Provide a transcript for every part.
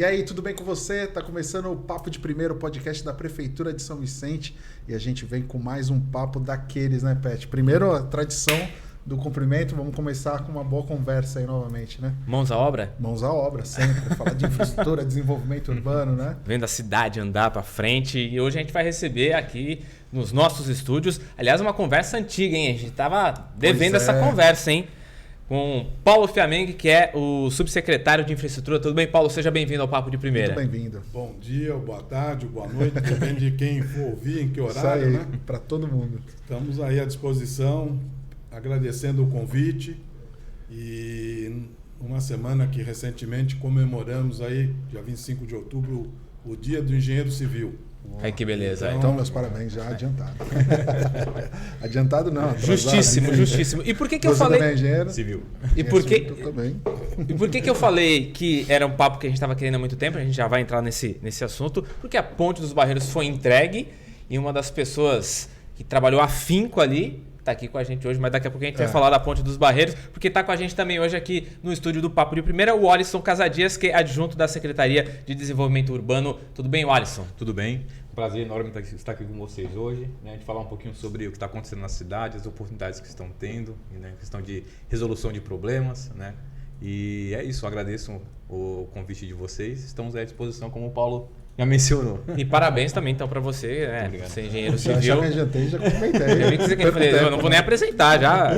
aí, tudo bem com você? Tá começando o Papo de Primeiro, podcast da Prefeitura de São Vicente, e a gente vem com mais um papo daqueles, né, Pet? Primeiro, a tradição do cumprimento, vamos começar com uma boa conversa aí novamente, né? Mãos à obra? Mãos à obra, sempre. Falar de infraestrutura, desenvolvimento urbano, né? Vendo a cidade andar para frente, e hoje a gente vai receber aqui nos nossos estúdios, aliás, uma conversa antiga, hein? A gente tava devendo essa conversa, hein? Com Paulo Fiamengue, que é o subsecretário de Infraestrutura. Tudo bem, Paulo? Seja bem-vindo ao Papo de Primeira. Muito bem-vindo. Bom dia, boa tarde, boa noite, depende de quem for ouvir, em que horário, aí, né? Para todo mundo. Estamos aí à disposição, agradecendo o convite e uma semana que recentemente comemoramos aí, dia 25 de outubro, o Dia do Engenheiro Civil. Ai, que beleza. Então, meus parabéns já adiantado. Adiantado não. Atrasado. Justíssimo, justíssimo. E por que eu você falei... também é engenheiro? Civil. E por que... Também. E por que eu falei que era um papo que a gente estava querendo há muito tempo? A gente já vai entrar nesse assunto. Porque a Ponte dos Barreiros foi entregue e uma das pessoas que trabalhou afinco ali está aqui com a gente hoje, mas daqui a pouco a gente vai falar da Ponte dos Barreiros, porque está com a gente também hoje aqui no estúdio do Papo de Primeira o Walisson Casadias, que é adjunto da Secretaria de Desenvolvimento Urbano. Tudo bem, Walisson? Tudo bem? Um prazer enorme estar aqui com vocês hoje, né? A gente falar um pouquinho sobre o que está acontecendo na cidade, as oportunidades que estão tendo, né? Questão de resolução de problemas, né? E é isso, eu agradeço o convite de vocês. Estamos à disposição, como o Paulo já mencionou. E parabéns também então para você, né? Você é engenheiro civil. Já me adiantei, já comentei. Eu vi que você falei, eu não vou nem apresentar já.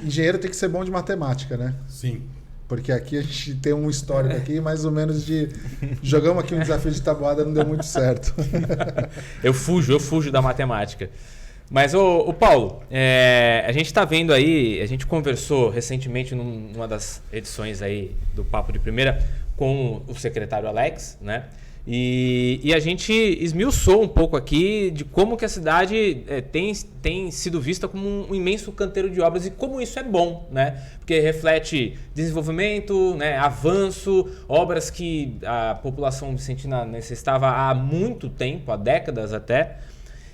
Engenheiro tem que ser bom de matemática, né? Sim. Porque aqui a gente tem um histórico aqui, mais ou menos de... Jogamos aqui um desafio de tabuada, não deu muito certo. Eu fujo da matemática. Mas, o Paulo, a gente está vendo aí, a gente conversou recentemente numa das edições aí do Papo de Primeira com o secretário Alex, né? E a gente esmiuçou um pouco aqui de como que a cidade tem sido vista como um imenso canteiro de obras e como isso é bom, né? Porque reflete desenvolvimento, né? Avanço, obras que a população vicentina necessitava há muito tempo, há décadas até.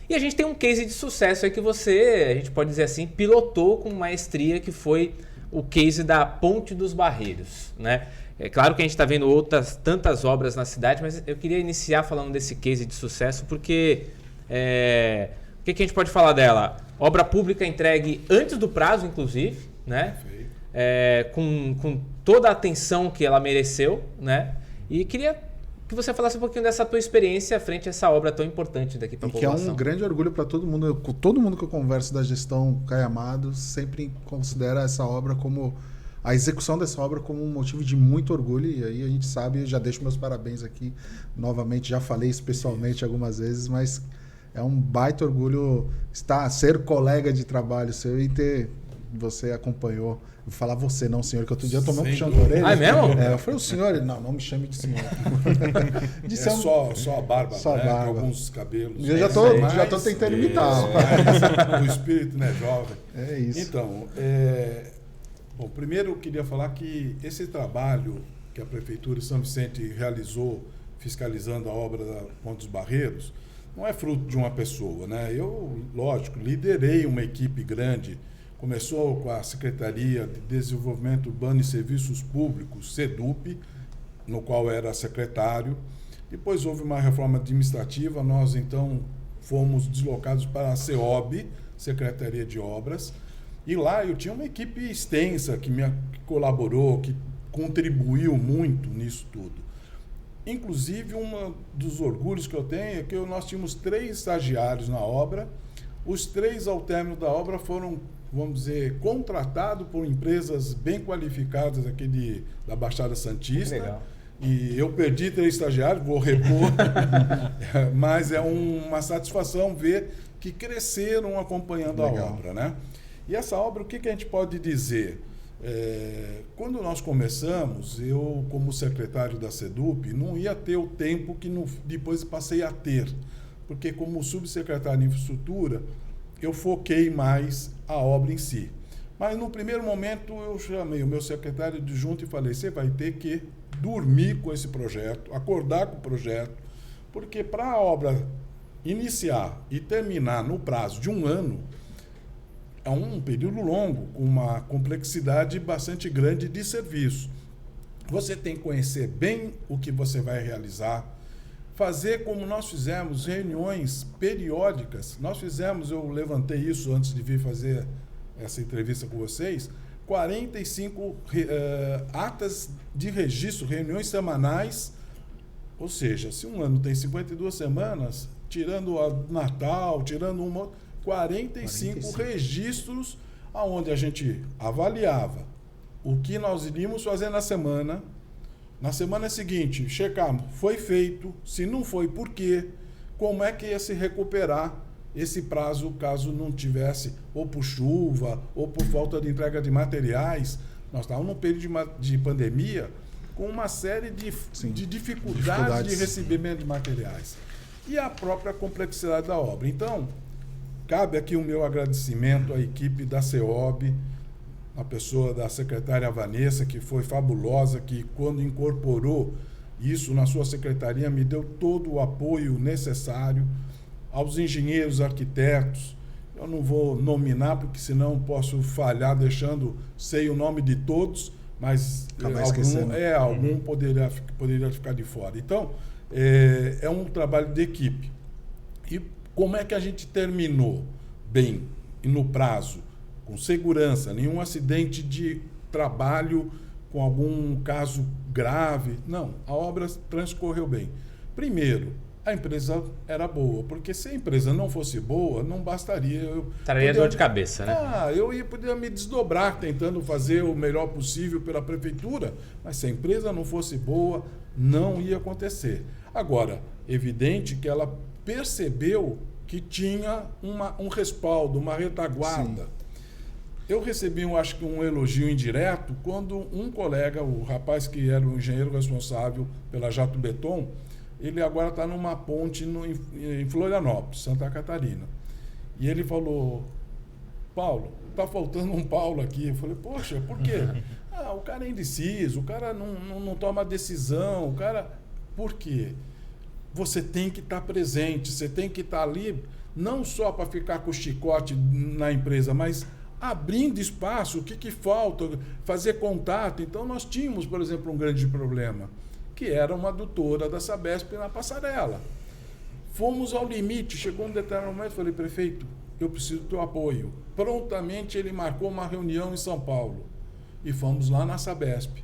E a gente tem um case de sucesso aí que você, a gente pode dizer assim, pilotou com maestria, que foi o case da Ponte dos Barreiros, né? É claro que a gente está vendo tantas obras na cidade, mas eu queria iniciar falando desse case de sucesso, porque o que a gente pode falar dela? Obra pública entregue antes do prazo, inclusive, né? Com toda a atenção que ela mereceu, né? E queria que você falasse um pouquinho dessa tua experiência frente a essa obra tão importante daqui para a população. Que é um grande orgulho para todo mundo. Todo mundo que eu converso da gestão Caio Amado sempre considera essa obra como... A execução dessa obra como um motivo de muito orgulho, e aí a gente sabe, já deixo meus parabéns aqui novamente, já falei isso pessoalmente algumas vezes, mas é um baita orgulho ser colega de trabalho seu e ter... Você acompanhou, vou falar você, não senhor, que outro dia eu tomei um puxão de orelha. Ah, é mesmo? Eu falei, o senhor, não me chame de senhor. Só a barba, só né? a barba. Alguns cabelos. Eu já tô tentando imitar. O espírito, né, jovem. É isso. Então, bom, primeiro eu queria falar que esse trabalho que a Prefeitura de São Vicente realizou fiscalizando a obra da Ponte dos Barreiros não é fruto de uma pessoa, né? Eu, lógico, liderei uma equipe grande. Começou com a Secretaria de Desenvolvimento Urbano e Serviços Públicos, SEDUP, no qual era secretário. Depois houve uma reforma administrativa, nós então fomos deslocados para a CEOB, Secretaria de Obras, e lá eu tinha uma equipe extensa que colaborou, que contribuiu muito nisso tudo. Inclusive, um dos orgulhos que eu tenho é que nós tínhamos 3 estagiários na obra. Os 3, ao término da obra, foram, vamos dizer, contratados por empresas bem qualificadas aqui da Baixada Santista. Legal. E eu perdi 3 estagiários, vou repor, mas é uma satisfação ver que cresceram acompanhando a obra, né? E essa obra, o que a gente pode dizer? Quando nós começamos, eu, como secretário da SEDUP, não ia ter o tempo que depois passei a ter, porque como subsecretário de Infraestrutura, eu foquei mais a obra em si. Mas no primeiro momento eu chamei o meu secretário adjunto e falei, você vai ter que dormir com esse projeto, acordar com o projeto, porque para a obra iniciar e terminar no prazo de 1 ano, é um período longo, com uma complexidade bastante grande de serviço. Você tem que conhecer bem o que você vai realizar, fazer como nós fizemos, reuniões periódicas. Eu levantei isso antes de vir fazer essa entrevista com vocês, 45 atas de registro, reuniões semanais, ou seja, se um ano tem 52 semanas, tirando o Natal, tirando 45 registros, onde a gente avaliava o que nós iríamos fazer na semana. Na semana seguinte, checamos, foi feito, se não foi, por quê? Como é que ia se recuperar esse prazo, caso não tivesse, ou por chuva, ou por falta de entrega de materiais. Nós estávamos num período de pandemia com uma série de dificuldades de recebimento de materiais. E a própria complexidade da obra. Então, cabe aqui o meu agradecimento à equipe da CEOB, a pessoa da secretária Vanessa, que foi fabulosa, que quando incorporou isso na sua secretaria, me deu todo o apoio necessário, aos engenheiros, arquitetos. Eu não vou nominar, porque senão posso falhar sei o nome de todos, mas algum poderia ficar de fora. Então, é um trabalho de equipe. E como é que a gente terminou bem e no prazo? Com segurança, nenhum acidente de trabalho com algum caso grave. Não, a obra transcorreu bem. Primeiro, a empresa era boa, porque se a empresa não fosse boa, não bastaria. Traria dor de cabeça, né? Eu podia me desdobrar tentando fazer o melhor possível pela prefeitura, mas se a empresa não fosse boa, não ia acontecer. Agora, evidente que ela percebeu que tinha um respaldo, uma retaguarda. Sim. Eu recebi, acho que um elogio indireto, quando um colega, o rapaz que era o engenheiro responsável pela Jato Beton, ele agora está numa ponte em Florianópolis, Santa Catarina. E ele falou: Paulo, está faltando um Paulo aqui. Eu falei: poxa, por quê? O cara é indeciso, o cara não toma decisão, Por quê? Você tem que estar presente, você tem que estar ali, não só para ficar com o chicote na empresa, mas abrindo espaço, o que falta, fazer contato. Então, nós tínhamos, por exemplo, um grande problema, que era uma adutora da Sabesp na passarela. Fomos ao limite, chegou um determinado momento, falei: prefeito, eu preciso do teu apoio. Prontamente ele marcou uma reunião em São Paulo e fomos lá na Sabesp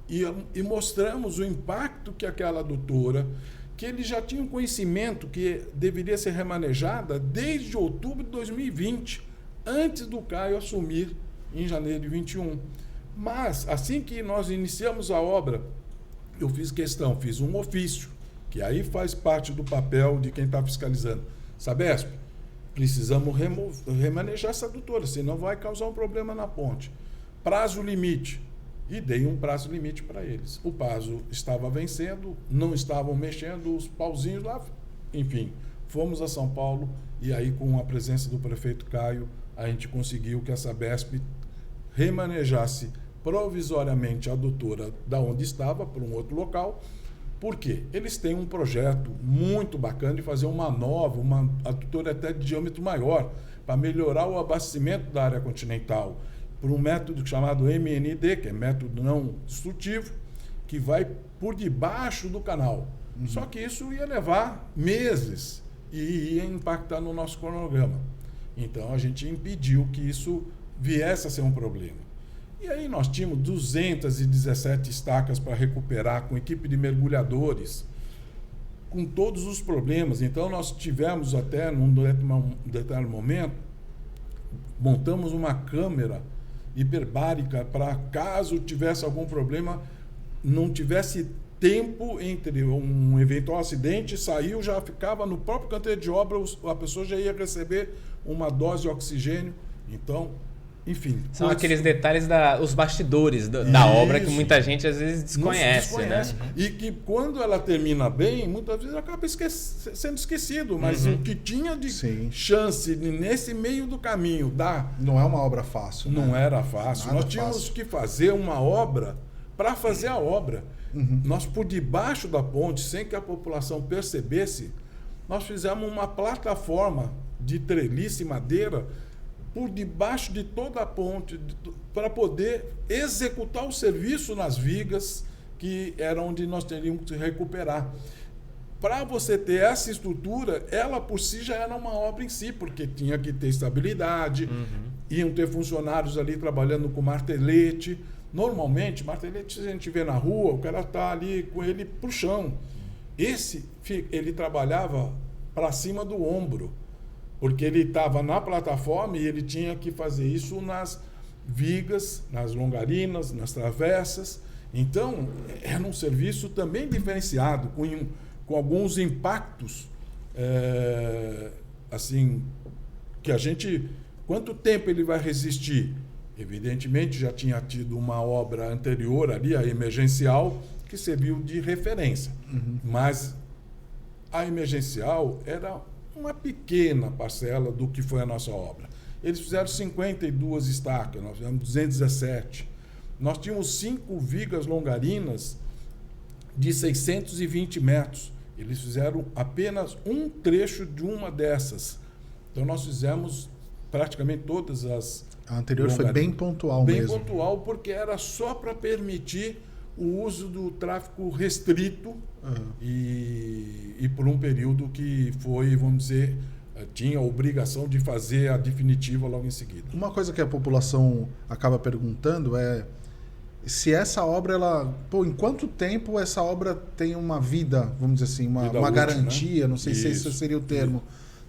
e mostramos o impacto que aquela adutora, que eles já tinham conhecimento que deveria ser remanejada desde outubro de 2020, antes do Caio assumir em janeiro de 21. Mas, assim que nós iniciamos a obra, eu fiz um ofício, que aí faz parte do papel de quem está fiscalizando. Sabesp, precisamos remanejar essa adutora, senão vai causar um problema na ponte. Prazo limite. E dei um prazo limite para eles. O prazo estava vencendo, não estavam mexendo os pauzinhos lá. Enfim, fomos a São Paulo e aí, com a presença do prefeito Caio, a gente conseguiu que a Sabesp remanejasse provisoriamente a adutora da onde estava para um outro local. Por quê? Eles têm um projeto muito bacana de fazer uma adutora até de diâmetro maior, para melhorar o abastecimento da área continental, por um método chamado MND, que é método não destrutivo, que vai por debaixo do canal. Só que isso ia levar meses e ia impactar no nosso cronograma. Então, a gente impediu que isso viesse a ser um problema. E aí nós tínhamos 217 estacas para recuperar, com equipe de mergulhadores, com todos os problemas. Então, nós tivemos até, num determinado momento, montamos uma câmera hiperbárica para, caso tivesse algum problema, não tivesse tempo entre um eventual acidente, saiu, já ficava no próprio canteiro de obra, a pessoa já ia receber uma dose de oxigênio. Então, enfim. São aqueles detalhes, os bastidores da obra, que muita gente às vezes desconhece. Né? E que quando ela termina bem, muitas vezes acaba sendo esquecido, mas o que tinha de chance nesse meio do caminho não é uma obra fácil. Não era fácil. Nós tínhamos que fazer uma obra para fazer a obra. Nós, por debaixo da ponte, sem que a população percebesse, nós fizemos uma plataforma de treliça e madeira por debaixo de toda a ponte, para poder executar o serviço nas vigas que era onde nós teríamos que recuperar. Para você ter essa estrutura, ela por si já era uma obra em si, porque tinha que ter estabilidade, iam ter funcionários ali trabalhando com martelete. Normalmente, martelete, se a gente vê na rua, o cara está ali com ele pro chão. Ele trabalhava para cima do ombro, porque ele estava na plataforma e ele tinha que fazer isso nas vigas, nas longarinas, nas travessas. Então, era um serviço também diferenciado, com alguns impactos, assim, que a gente... Quanto tempo ele vai resistir? Evidentemente, já tinha tido uma obra anterior ali, a emergencial, que serviu de referência. Mas a emergencial era uma pequena parcela do que foi a nossa obra. Eles fizeram 52 estacas, nós fizemos 217. Nós tínhamos 5 vigas longarinas de 620 metros. Eles fizeram apenas um trecho de uma dessas. Então, nós fizemos praticamente todas as... A anterior foi bem pontual mesmo. Bem pontual, porque era só para permitir o uso do tráfego restrito e por um período que foi, vamos dizer, tinha a obrigação de fazer a definitiva logo em seguida. Uma coisa que a população acaba perguntando é se essa obra, em quanto tempo essa obra tem uma vida, vamos dizer assim, uma útil, garantia, né? Não sei se esse seria o termo.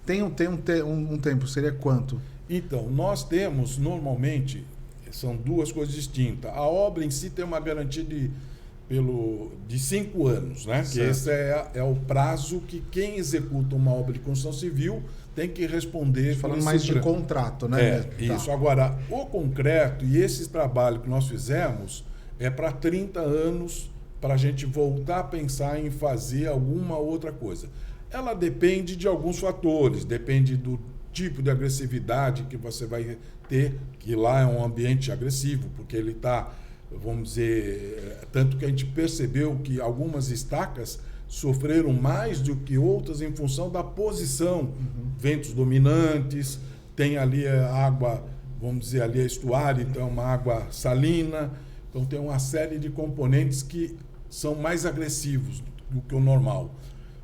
Tem um tempo, seria quanto? Então, nós temos, normalmente, são duas coisas distintas. A obra em si tem uma garantia de 5 anos, né? Certo. Que esse é o prazo que quem executa uma obra de construção civil tem que responder. Falando mais de contrato, né? Isso. Tá. Agora, o concreto e esse trabalho que nós fizemos é para 30 anos, para a gente voltar a pensar em fazer alguma outra coisa. Ela depende de alguns fatores, depende do tipo de agressividade que você vai ter, que lá é um ambiente agressivo, porque ele está, vamos dizer, tanto que a gente percebeu que algumas estacas sofreram mais do que outras em função da posição, ventos dominantes, tem ali a água, vamos dizer, ali é estuário, então uma água salina, então tem uma série de componentes que são mais agressivos do que o normal.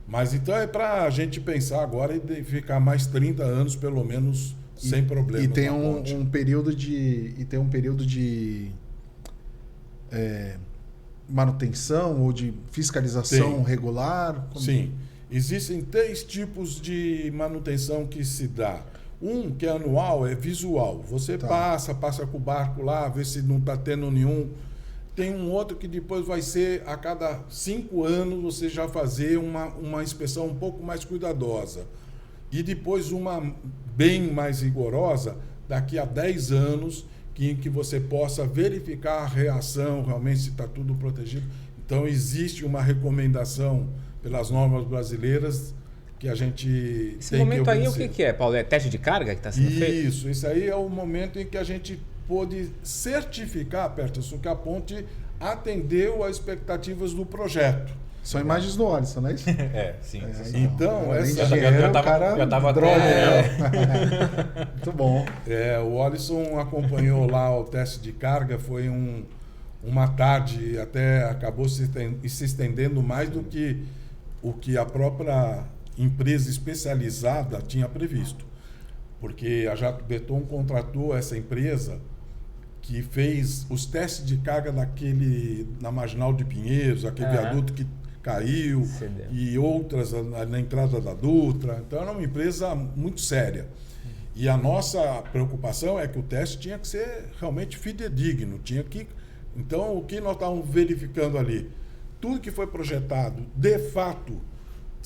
Mas então é para a gente pensar agora e ficar mais 30 anos, pelo menos, sem problema. E tem um período de manutenção ou de fiscalização regular? Sim. Existem 3 tipos de manutenção que se dá. Um que é anual, é visual. Você passa com o barco lá, vê se não está tendo nenhum. Tem um outro que depois vai ser, a cada 5 anos, você já fazer uma inspeção um pouco mais cuidadosa. E depois uma bem mais rigorosa, daqui a 10 anos, em que você possa verificar a reação, realmente se está tudo protegido. Então, existe uma recomendação pelas normas brasileiras que a gente Esse tem momento que aí, obedecer. o que é, Paulo? É teste de carga que está sendo feito? Isso aí é o momento em que a gente pôde certificar, Peterson, que a ponte atendeu às expectativas do projeto. São imagens do Alisson, não é isso? Sim. Então, além de essa... dinheiro, eu o cara já tava droga. até... Muito bom. O Alisson acompanhou lá o teste de carga, foi uma tarde, até acabou se estendendo mais do que o que a própria empresa especializada tinha previsto. Porque a Jato Beton contratou essa empresa que fez os testes de carga na Marginal de Pinheiros, aquele viaduto que caiu, e outras na entrada da Dutra. Então, era uma empresa muito séria. E a nossa preocupação é que o teste tinha que ser realmente fidedigno. Então, o que nós estávamos verificando ali? Tudo que foi projetado, de fato,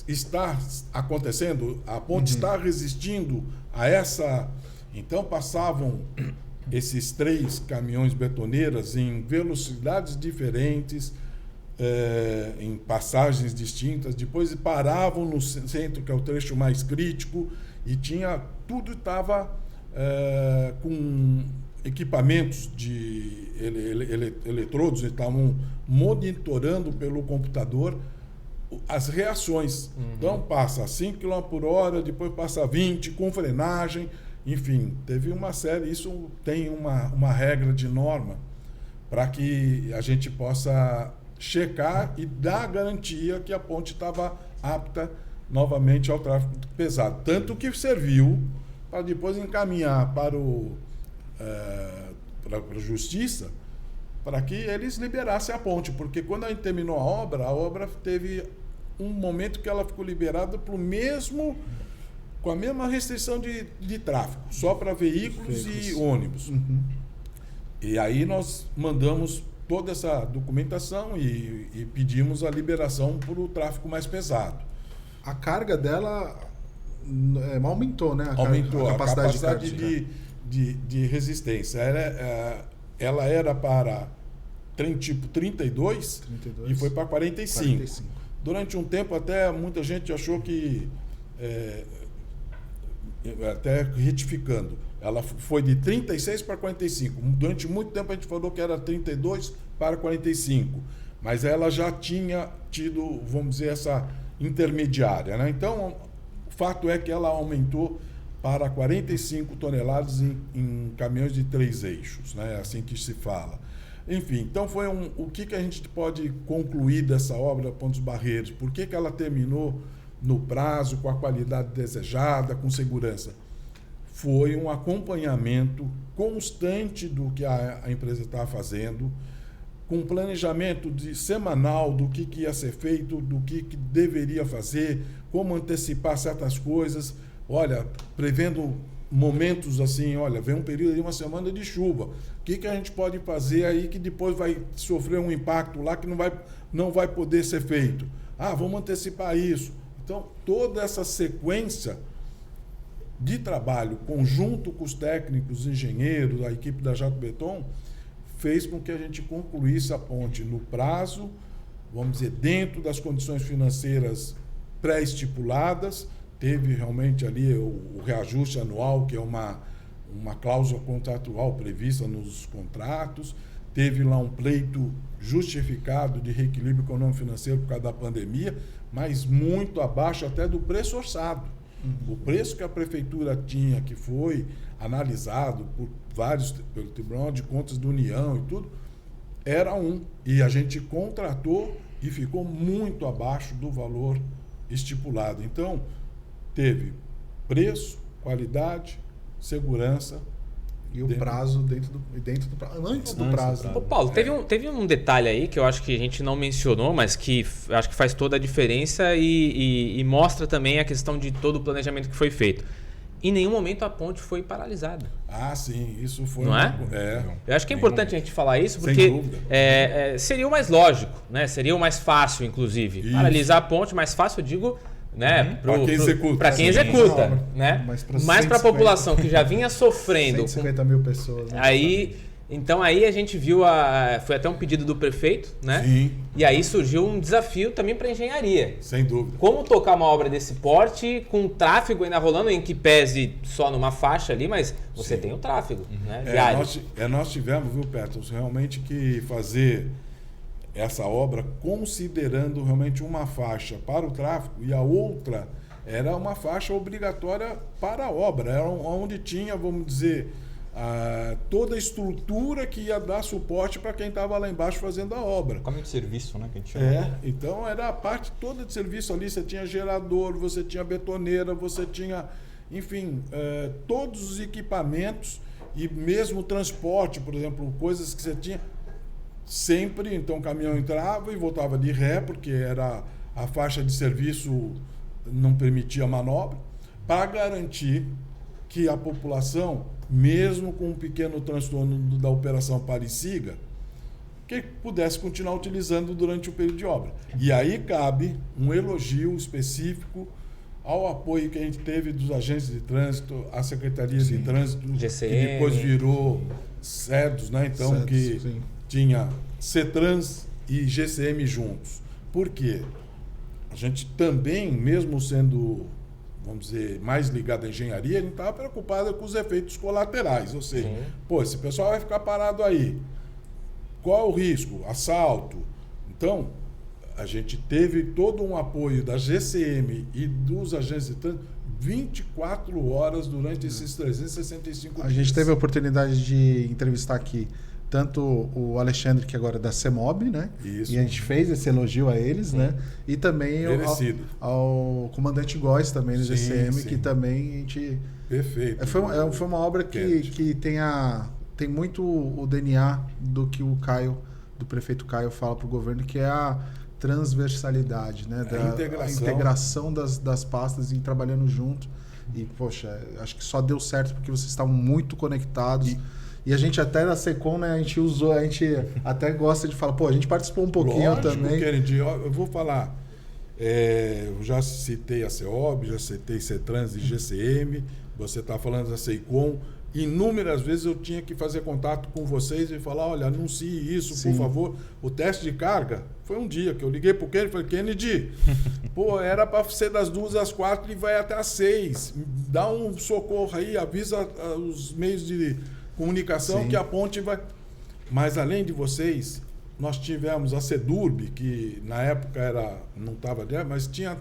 está acontecendo? A ponte está resistindo a essa... Então, passavam esses 3 caminhões betoneiras em velocidades diferentes, em passagens distintas, depois paravam no centro, que é o trecho mais crítico, e tudo estava com equipamentos de eletrodos, estavam monitorando pelo computador as reações. Então passa 5 km por hora, depois passa 20, com frenagem, enfim, teve uma série, isso tem uma regra de norma para que a gente possa checar e dar garantia que a ponte estava apta novamente ao tráfego pesado. Tanto que serviu para depois encaminhar para a Justiça para que eles liberassem a ponte, porque quando a gente terminou a obra teve um momento que ela ficou liberada com a mesma restrição de tráfego, só para veículos e ônibus. E aí nós mandamos toda essa documentação e pedimos a liberação para o tráfego mais pesado. A carga dela aumentou, né? Aumentou a capacidade de resistência. Ela era para trem tipo 32 e foi para 45. Durante um tempo até muita gente achou que, até retificando, ela foi de 36 para 45. Durante muito tempo a gente falou que era 32 para 45, mas ela já tinha tido, vamos dizer, essa intermediária, né? Então, o fato é que ela aumentou para 45 toneladas em caminhões de 3 eixos, né? É assim que se fala. Enfim, então foi o que a gente pode concluir dessa obra Pontes Barreiros? Por que ela terminou no prazo, com a qualidade desejada, com segurança? Foi um acompanhamento constante do que a empresa estava fazendo, com um planejamento semanal do que ia ser feito, do que deveria fazer, como antecipar certas coisas. Olha, prevendo momentos assim, olha, vem um período de uma semana de chuva. O que a gente pode fazer aí que depois vai sofrer um impacto lá que não vai poder ser feito? Vamos antecipar isso. Então, toda essa sequência de trabalho, conjunto com os técnicos, engenheiros, a equipe da Jato Beton, fez com que a gente concluísse a ponte no prazo, vamos dizer, dentro das condições financeiras pré-estipuladas. Teve realmente ali o reajuste anual, que é uma cláusula contratual prevista nos contratos. Teve lá um pleito justificado de reequilíbrio econômico-financeiro por causa da pandemia, mas muito abaixo até do preço orçado. O preço que a prefeitura tinha, que foi analisado pelo Tribunal de Contas da União e tudo, era e a gente contratou e ficou muito abaixo do valor estipulado. Então, teve preço, qualidade, segurança e o prazo dentro do prazo, antes do prazo. Ô Paulo, teve um detalhe aí que eu acho que a gente não mencionou, mas que acho que faz toda a diferença e mostra também a questão de todo o planejamento que foi feito. Em nenhum momento a ponte foi paralisada. Sim, isso foi... Não é? Eu acho que é importante a gente falar isso, porque seria o mais lógico, né? Seria o mais fácil, inclusive. Isso. Paralisar a ponte, mais fácil, eu digo, né? Para quem executa, né? Mas para a população que já vinha sofrendo... 150 mil pessoas. Né? Então aí a gente viu, foi até um pedido do prefeito, né? Sim. E aí surgiu um desafio também para a engenharia. Sem dúvida. Como tocar uma obra desse porte com tráfego ainda rolando, em que pese só numa faixa ali, mas você tem o tráfego, né? Nós tivemos, viu, Petros, realmente que fazer essa obra considerando realmente uma faixa para o tráfego e a outra era uma faixa obrigatória para a obra. Era onde tinha, vamos dizer... toda a estrutura que ia dar suporte para quem estava lá embaixo fazendo a obra. Caminho de serviço, né? Que a gente chama. Então era a parte toda de serviço ali. Você tinha gerador, você tinha betoneira, você tinha, enfim, todos os equipamentos e mesmo transporte, por exemplo, coisas que você tinha sempre. Então o caminhão entrava e voltava de ré, porque era a faixa de serviço não permitia manobra, para garantir que a população, mesmo com um pequeno transtorno da Operação Pari-Siga, que pudesse continuar utilizando durante o período de obra. E aí cabe um elogio específico ao apoio que a gente teve dos agentes de trânsito, a Secretaria de Trânsito, GCM, que depois virou SEDUS, né? Então, que tinha CETRANS e GCM juntos. Por quê? A gente também, mesmo sendo... vamos dizer, mais ligado à engenharia, a gente estava preocupado com os efeitos colaterais. Ou seja, esse pessoal vai ficar parado aí. Qual é o risco? Assalto. Então, a gente teve todo um apoio da GCM e dos agentes de trânsito 24 horas durante esses 365 dias. A gente teve a oportunidade de entrevistar aqui tanto o Alexandre, que agora é da CEMOB, né? Isso. E a gente fez esse elogio a eles, né? E também ao comandante Góes também do GCM, que também a gente... Perfeito. Foi uma obra que tem muito o DNA do que o Caio, do prefeito Caio, fala para o governo, que é a transversalidade, né? A integração das pastas e trabalhando junto. E, poxa, acho que só deu certo porque vocês estavam muito conectados. E a gente até na Secom, né, a gente até gosta de falar, pô, a gente participou um pouquinho. Lógico, também. Kennedy, eu vou falar, eu já citei a CEOB, já citei CETRANS e GCM, você está falando da Secom. Inúmeras vezes eu tinha que fazer contato com vocês e falar, olha, anuncie isso, Sim. por favor. O teste de carga foi um dia que eu liguei pro Kennedy e falei, Kennedy, pô, era para ser das 2 às 4 e vai até às 6. Dá um socorro aí, avisa os meios de comunicação Sim. que a ponte vai... Mas além de vocês, nós tivemos a CEDURB, que na época não estava dentro, mas tinha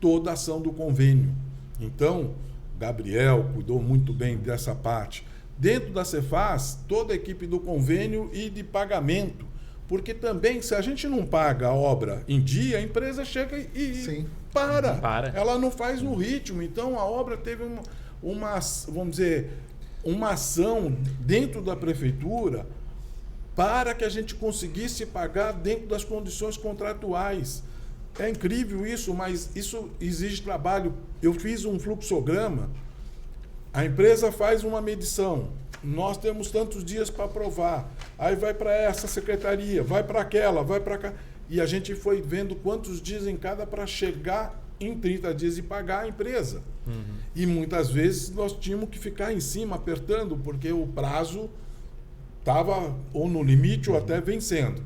toda a ação do convênio. Então... Gabriel cuidou muito bem dessa parte. Dentro da Cefaz, toda a equipe do convênio e de pagamento. Porque também, se a gente não paga a obra em dia, a empresa chega e para. Ela não faz no ritmo. Então, a obra teve vamos dizer, uma ação dentro da prefeitura para que a gente conseguisse pagar dentro das condições contratuais. É incrível isso, mas isso exige trabalho. Eu fiz um fluxograma, a empresa faz uma medição, nós temos tantos dias para aprovar, aí vai para essa secretaria, vai para aquela, vai para cá. E a gente foi vendo quantos dias em cada para chegar em 30 dias e pagar a empresa. Uhum. E muitas vezes nós tínhamos que ficar em cima, apertando, porque o prazo estava ou no limite ou até vencendo.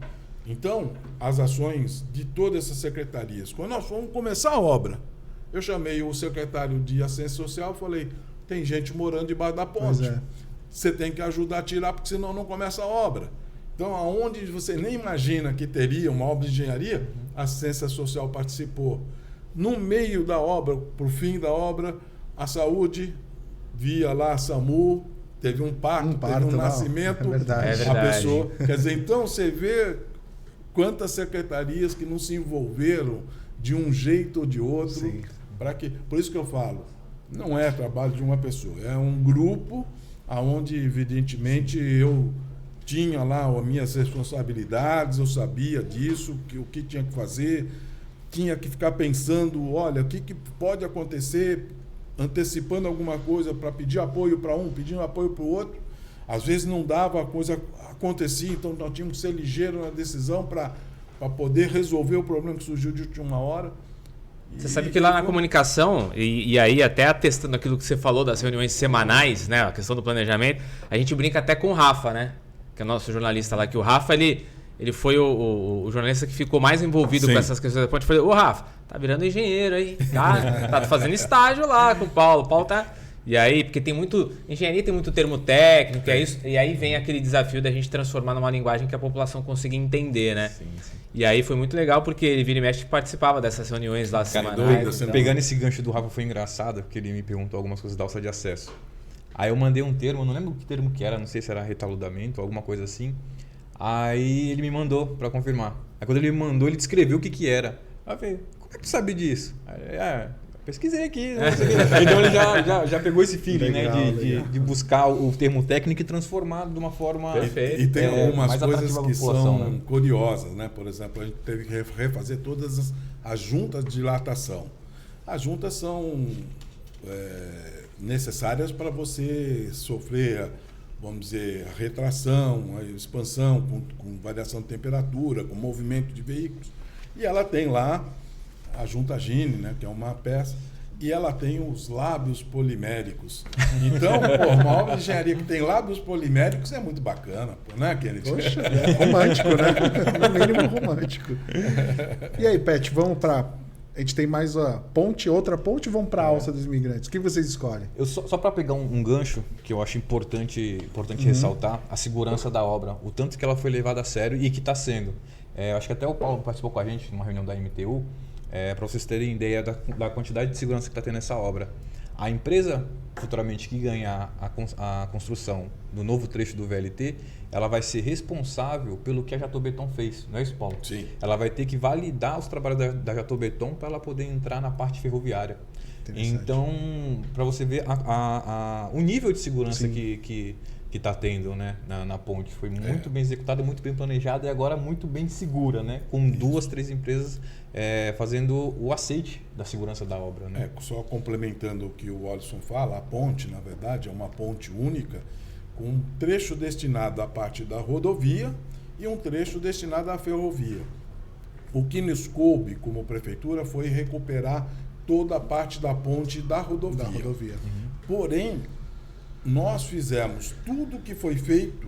Então, as ações de todas essas secretarias. Quando nós fomos começar a obra, eu chamei o secretário de Assistência Social e falei, tem gente morando debaixo da ponte. Você tem que ajudar a tirar, porque senão não começa a obra. Então, aonde você nem imagina que teria uma obra de engenharia, a Assistência Social participou. No meio da obra, para o fim da obra, a saúde, via lá a SAMU, teve um parto, teve um nascimento. É verdade. A pessoa. Quer dizer, então você vê quantas secretarias que não se envolveram de um jeito ou de outro. Por isso que eu falo, não é trabalho de uma pessoa, é um grupo onde, evidentemente, eu tinha lá as minhas responsabilidades, eu sabia disso, o que tinha que fazer, tinha que ficar pensando, olha, o que pode acontecer, antecipando alguma coisa para pedir apoio para um, pedindo apoio para o outro. Às vezes não dava, a coisa acontecia, então nós tínhamos que ser ligeiros na decisão para poder resolver o problema que surgiu de última hora. Você sabe que lá na comunicação, e aí até atestando aquilo que você falou das reuniões semanais, né, a questão do planejamento, a gente brinca até com o Rafa, né, que é o nosso jornalista lá, que o Rafa, ele foi o jornalista que ficou mais envolvido com essas questões da ponte. Eu falei, ô Rafa, tá virando engenheiro aí, tá fazendo estágio lá com o Paulo tá... E aí, porque tem muito... Engenharia tem muito termo técnico, e aí vem aquele desafio da gente transformar numa linguagem que a população consiga entender, né? Sim. E aí foi muito legal, porque ele vira e mexe participava dessas reuniões lá semanais. Pegando esse gancho do Rafa foi engraçado, porque ele me perguntou algumas coisas da alça de acesso. Aí eu mandei um termo, não lembro que termo que era, não sei se era retaludamento ou alguma coisa assim. Aí ele me mandou para confirmar. Aí quando ele me mandou, ele descreveu o que era. Aí eu falei, como é que tu sabe disso? Aí, pesquisei aqui. Né? Então ele já pegou esse feeling, legal, né? De buscar o termo técnico e transformar de uma forma... Perfeito. E tem algumas coisas que são né? curiosas, né? Por exemplo, a gente teve que refazer todas as juntas de dilatação. As juntas são necessárias para você sofrer, vamos dizer, a retração, a expansão, com variação de temperatura, com movimento de veículos. E ela tem lá a junta Gini, né, que é uma peça, e ela tem os lábios poliméricos. Então, uma obra de engenharia que tem lábios poliméricos é muito bacana, né, Kennedy? Poxa, é romântico, né? No mínimo romântico. E aí, Pet, vamos para... A gente tem mais outra ponte, vamos para a alça dos imigrantes. O que vocês escolhem? Só para pegar um gancho, que eu acho importante ressaltar, a segurança da obra, o tanto que ela foi levada a sério e que está sendo. Acho que até o Paulo participou com a gente numa reunião da MTU, para vocês terem ideia da quantidade de segurança que está tendo essa obra. A empresa, futuramente, que ganhar a construção do novo trecho do VLT, ela vai ser responsável pelo que a Jatobeton fez, não é isso, Paulo? Sim. Ela vai ter que validar os trabalhos da Jatobeton para ela poder entrar na parte ferroviária. Então, para você ver o nível de segurança que está tendo, né, na ponte. Foi muito bem executada, muito bem planejada e agora muito bem segura, né, com 2, 3 empresas fazendo o aceite da segurança da obra. Né? Só complementando o que o Alisson fala, a ponte, na verdade, é uma ponte única, com um trecho destinado à parte da rodovia e um trecho destinado à ferrovia. O que nos coube como prefeitura foi recuperar toda a parte da ponte da rodovia. Porém, nós fizemos tudo o que foi feito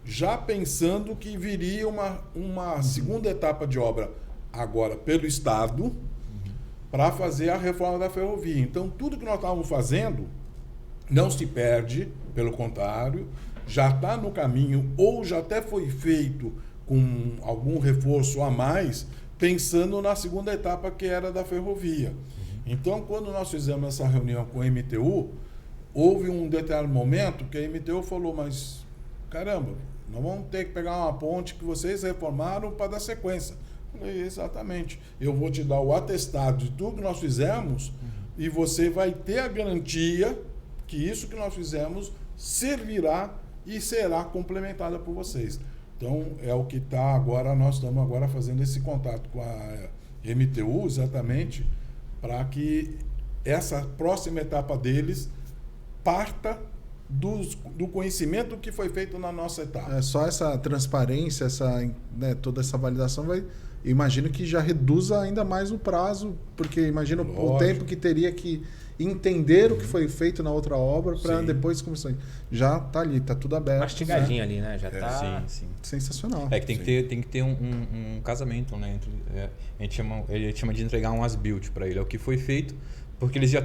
já pensando que viria uma segunda etapa de obra agora pelo Estado para fazer a reforma da ferrovia. Então, tudo que nós estávamos fazendo não se perde, pelo contrário, já está no caminho ou já até foi feito com algum reforço a mais, pensando na segunda etapa que era da ferrovia. Então, quando nós fizemos essa reunião com a MTU, houve um determinado momento que a MTU falou, mas caramba, nós vamos ter que pegar uma ponte que vocês reformaram para dar sequência. Eu falei, exatamente, eu vou te dar o atestado de tudo que nós fizemos e você vai ter a garantia que isso que nós fizemos servirá e será complementada por vocês. Então, é o que está agora, nós estamos agora fazendo esse contato com a MTU, exatamente, para que essa próxima etapa deles parta do conhecimento que foi feito na nossa etapa. Só essa transparência, toda essa validação imagino que já reduza ainda mais o prazo, porque imagino o tempo que teria que entender o que foi feito na outra obra para depois começar. Já está ali, está tudo aberto. Mastigadinho ali, né? Já está sensacional. Que tem que ter um casamento, né? Ele chama de entregar um as-built para ele. É o que foi feito, porque eles já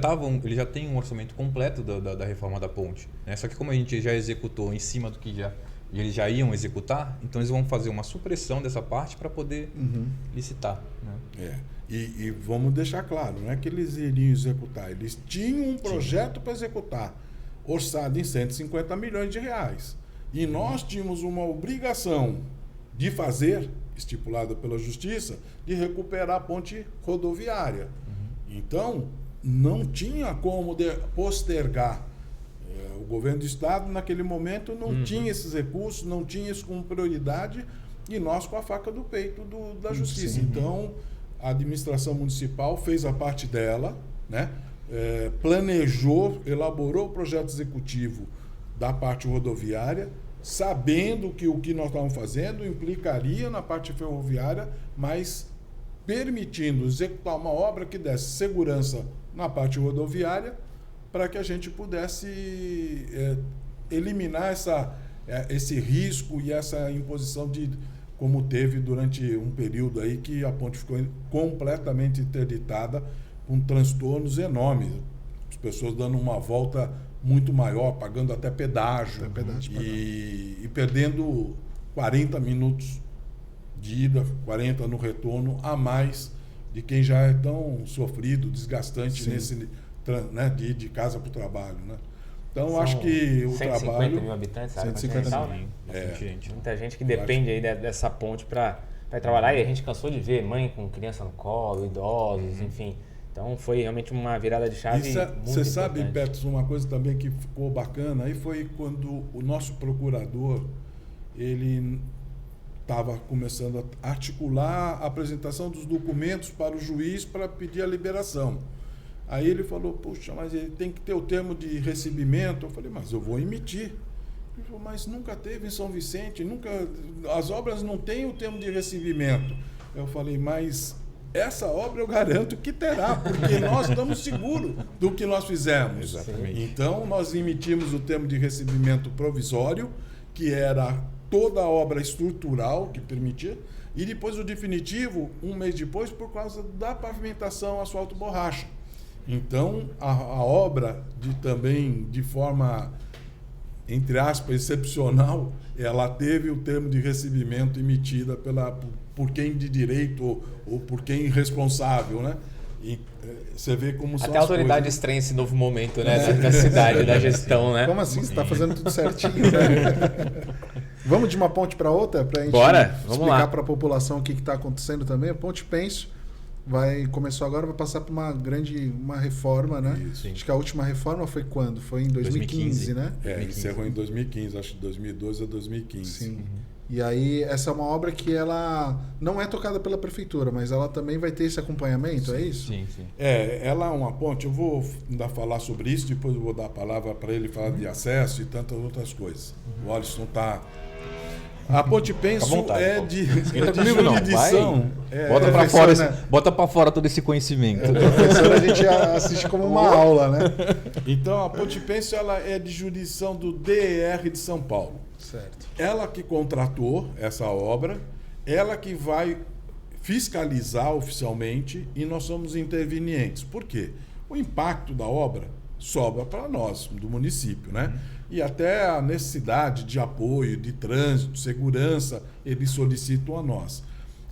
têm um orçamento completo da reforma da ponte. Né? Só que como a gente já executou em cima do que eles já iam executar, então eles vão fazer uma supressão dessa parte para poder licitar. Né? E vamos deixar claro, não é que eles iriam executar, eles tinham um projeto para executar, orçado em 150 milhões de reais. E nós tínhamos uma obrigação de fazer, estipulada pela Justiça, de recuperar a ponte rodoviária. Então, não tinha como postergar. O governo do Estado, naquele momento, não tinha esses recursos, não tinha isso como prioridade, e nós com a faca do peito da Justiça. Então, a administração municipal fez a parte dela, né? Planejou, elaborou o projeto executivo da parte rodoviária, sabendo que o que nós estávamos fazendo implicaria na parte ferroviária, mas permitindo executar uma obra que desse segurança na parte rodoviária, para que a gente pudesse eliminar esse risco e essa imposição como teve durante um período aí que a ponte ficou completamente interditada, com transtornos enormes. As pessoas dando uma volta muito maior, pagando até pedágio, e perdendo 40 minutos de ida, 40 no retorno, a mais de quem já é tão sofrido, desgastante nesse, né, de ir de casa para o trabalho, né? Então, acho que o 150 trabalho... mil habitantes, 150 mil. Gente. Muita gente que depende aí dessa ponte para trabalhar, e a gente cansou de ver mãe com criança no colo, idosos, enfim. Então, foi realmente uma virada de chave muito importante. Você sabe, Petros, uma coisa também que ficou bacana, aí foi quando o nosso procurador, ele estava começando a articular a apresentação dos documentos para o juiz para pedir a liberação. Aí ele falou, puxa, mas ele tem que ter o termo de recebimento. Eu falei, mas eu vou emitir. Ele falou, mas nunca teve em São Vicente, as obras não têm o termo de recebimento. Eu falei, mas essa obra eu garanto que terá, porque nós estamos seguros do que nós fizemos. Exatamente. Então, nós emitimos o termo de recebimento provisório, que era toda a obra estrutural que permitia, e depois o definitivo, um mês depois, por causa da pavimentação asfalto-borracha. Então, a obra, também de forma, entre aspas, excepcional, ela teve o termo de recebimento emitida por quem de direito ou por quem responsável, né? E você vê como são Até a as autoridade coisas. estranha esse novo momento, né? Da cidade, da gestão, né? Como assim? Você está fazendo tudo certinho, né? Vamos de uma ponte para outra para a gente Bora, vamos explicar lá. para a população o que está acontecendo também. A Ponte Pêncio começou agora, vai passar por uma reforma, né? Isso. Acho que a última reforma foi quando? Foi em 2015, 2015. né? 2015. Encerrou em 2015, acho que 2012 a 2015. Sim. E aí, essa é uma obra que ela não é tocada pela prefeitura, mas ela também vai ter esse acompanhamento, é isso? Sim. Ela é uma ponte, eu vou ainda falar sobre isso, depois eu vou dar a palavra para ele falar de acesso e tantas outras coisas. O Alisson está... A Ponte Pêncio vontade, é Paulo. de, Esquenta de comigo não, jurisdição. Bota pra professor, fora, né? bota pra fora todo esse conhecimento. Professor, a gente assiste como uma aula, né? Então, a Ponte Pêncio ela é de jurisdição do DER de São Paulo. Certo. Ela que contratou essa obra, ela que vai fiscalizar oficialmente e nós somos intervenientes. Por quê? O impacto da obra sobra para nós, do município, né? E até a necessidade de apoio, de trânsito, segurança, eles solicitam a nós.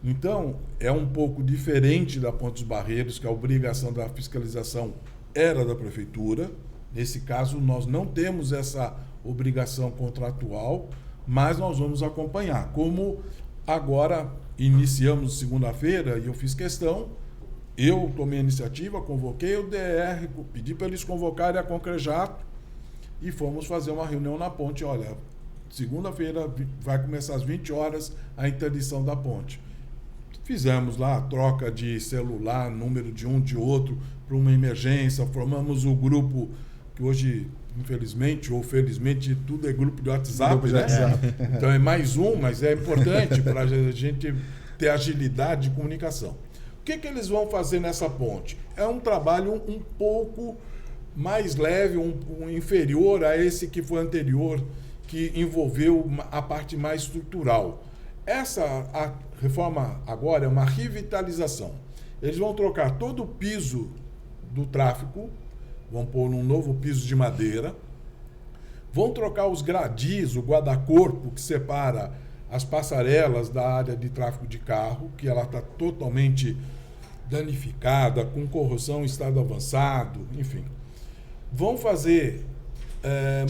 Então, é um pouco diferente da Ponte dos Barreiros, que a obrigação da fiscalização era da prefeitura. Nesse caso, nós não temos essa obrigação contratual, mas nós vamos acompanhar. Como agora iniciamos segunda-feira, e eu fiz questão, eu tomei a iniciativa, convoquei o DR, pedi para eles convocarem a Concrejato e fomos fazer uma reunião na ponte. Olha, segunda-feira vai começar às 20 horas a interdição da ponte. Fizemos lá a troca de celular, número de um de outro, para uma emergência, formamos o grupo que hoje, infelizmente ou felizmente, tudo é grupo de WhatsApp, Grupo de né? WhatsApp. Então é mais um, mas é importante para a gente ter agilidade de comunicação. O que eles vão fazer nessa ponte? É um trabalho um pouco mais leve, um inferior a esse que foi anterior, que envolveu a parte mais estrutural. A reforma agora é uma revitalização. Eles vão trocar todo o piso do tráfego, vão pôr um novo piso de madeira, vão trocar os gradis, o guarda-corpo que separa as passarelas da área de tráfego de carro, que ela está totalmente danificada, com corrosão em estado avançado, enfim. Vão fazer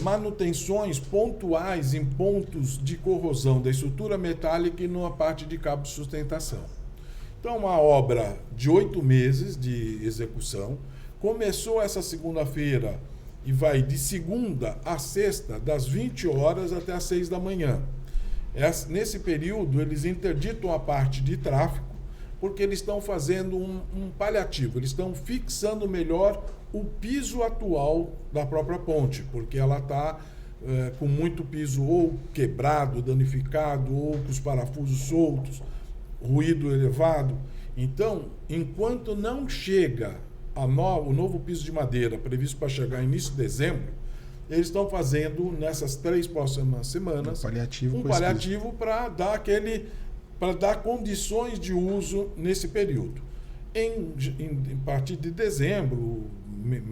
manutenções pontuais em pontos de corrosão da estrutura metálica e numa parte de cabo de sustentação. Então, uma obra de 8 meses de execução. Começou essa segunda-feira e vai de segunda a sexta, das 20 horas até as 6 da manhã. Nesse período, eles interditam a parte de tráfego, porque eles estão fazendo um paliativo, eles estão fixando melhor o piso atual da própria ponte, porque ela está com muito piso ou quebrado, danificado, ou com os parafusos soltos, ruído elevado. Então, enquanto não chega o novo piso de madeira, previsto para chegar início de dezembro, eles estão fazendo, nessas 3 próximas semanas, um paliativo para dar condições de uso nesse período. A partir de dezembro,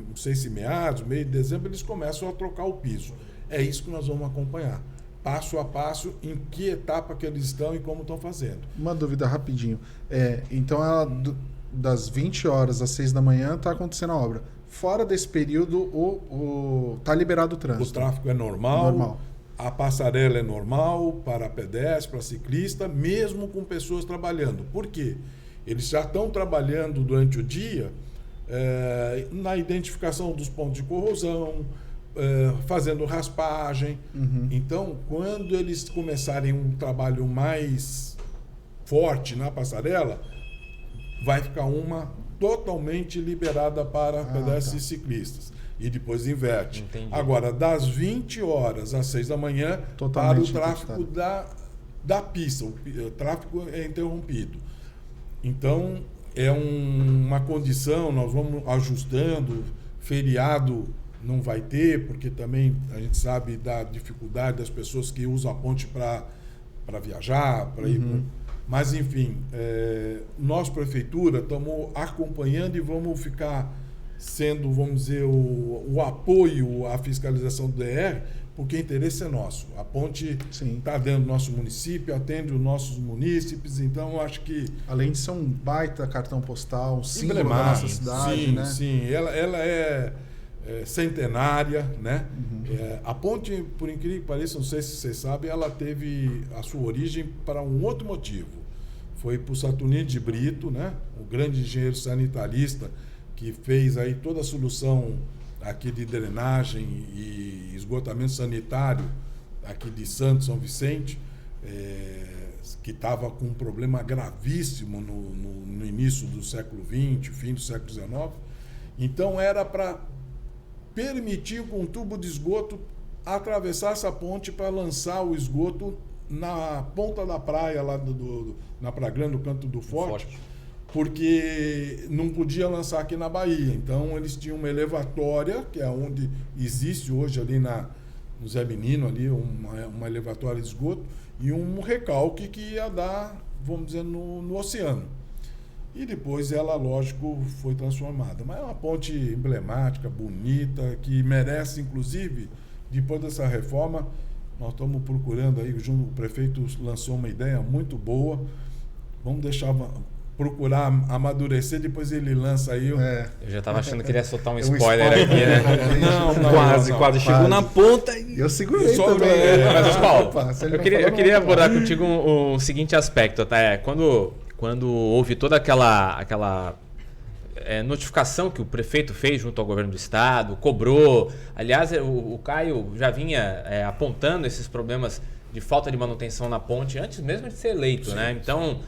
não sei se meados, meio de dezembro, eles começam a trocar o piso. É isso que nós vamos acompanhar, passo a passo, em que etapa que eles estão e como estão fazendo. Uma dúvida rapidinho. Então, das 20 horas às 6 da manhã está acontecendo a obra. Fora desse período, tá liberado o trânsito. O tráfego é normal. A passarela é normal para pedestre, para ciclista, mesmo com pessoas trabalhando. Por quê? Eles já estão trabalhando durante o dia na identificação dos pontos de corrosão, fazendo raspagem. Uhum. Então, quando eles começarem um trabalho mais forte na passarela, vai ficar uma totalmente liberada para pedestres e ciclistas. E depois inverte. Entendi. Agora, das 20 horas às 6 da manhã, Totalmente para o tráfego da pista. O tráfego é interrompido. Então, é uma condição, nós vamos ajustando. Feriado não vai ter, porque também a gente sabe da dificuldade das pessoas que usam a ponte para viajar, para ir... Mas, enfim, nós, prefeitura, estamos acompanhando e vamos ficar sendo, vamos dizer, o apoio à fiscalização do DR, porque o interesse é nosso. A ponte Sim. está dentro do nosso município, atende os nossos munícipes, então eu acho que... Além de ser um baita cartão postal, um símbolo da emblemático. nossa cidade, Sim, né? sim. Ela é centenária, né? A ponte, por incrível que pareça, não sei se vocês sabem, ela teve a sua origem para um outro motivo. Foi por Saturnino de Brito, né? O grande engenheiro sanitarista que fez aí toda a solução aqui de drenagem e esgotamento sanitário aqui de Santos, São Vicente, que estava com um problema gravíssimo no início do século XX, fim do século XIX. Então era para permitir que um tubo de esgoto atravessasse a ponte para lançar o esgoto na ponta da praia, lá na Praia Grande, no Canto do Forte, porque não podia lançar aqui na Bahia. Então eles tinham uma elevatória, que é onde existe hoje ali no Zé Menino, ali uma elevatória de esgoto, e um recalque que ia dar, vamos dizer, no oceano. E depois ela, lógico, foi transformada. Mas é uma ponte emblemática, bonita, que merece, inclusive, depois dessa reforma, nós estamos procurando aí, o prefeito lançou uma ideia muito boa. Vamos procurar amadurecer, depois ele lança aí. Eu já estava achando que ele ia soltar um spoiler aqui, né? Não, quase. Chegou na ponta e... Eu segurei também. Mas, Paulo, Opa, eu queria abordar contigo o seguinte aspecto, tá? Quando houve toda aquela notificação que o prefeito fez junto ao governo do estado, cobrou. Aliás, o Caio já vinha apontando esses problemas de falta de manutenção na ponte antes mesmo de ser eleito, né? Então,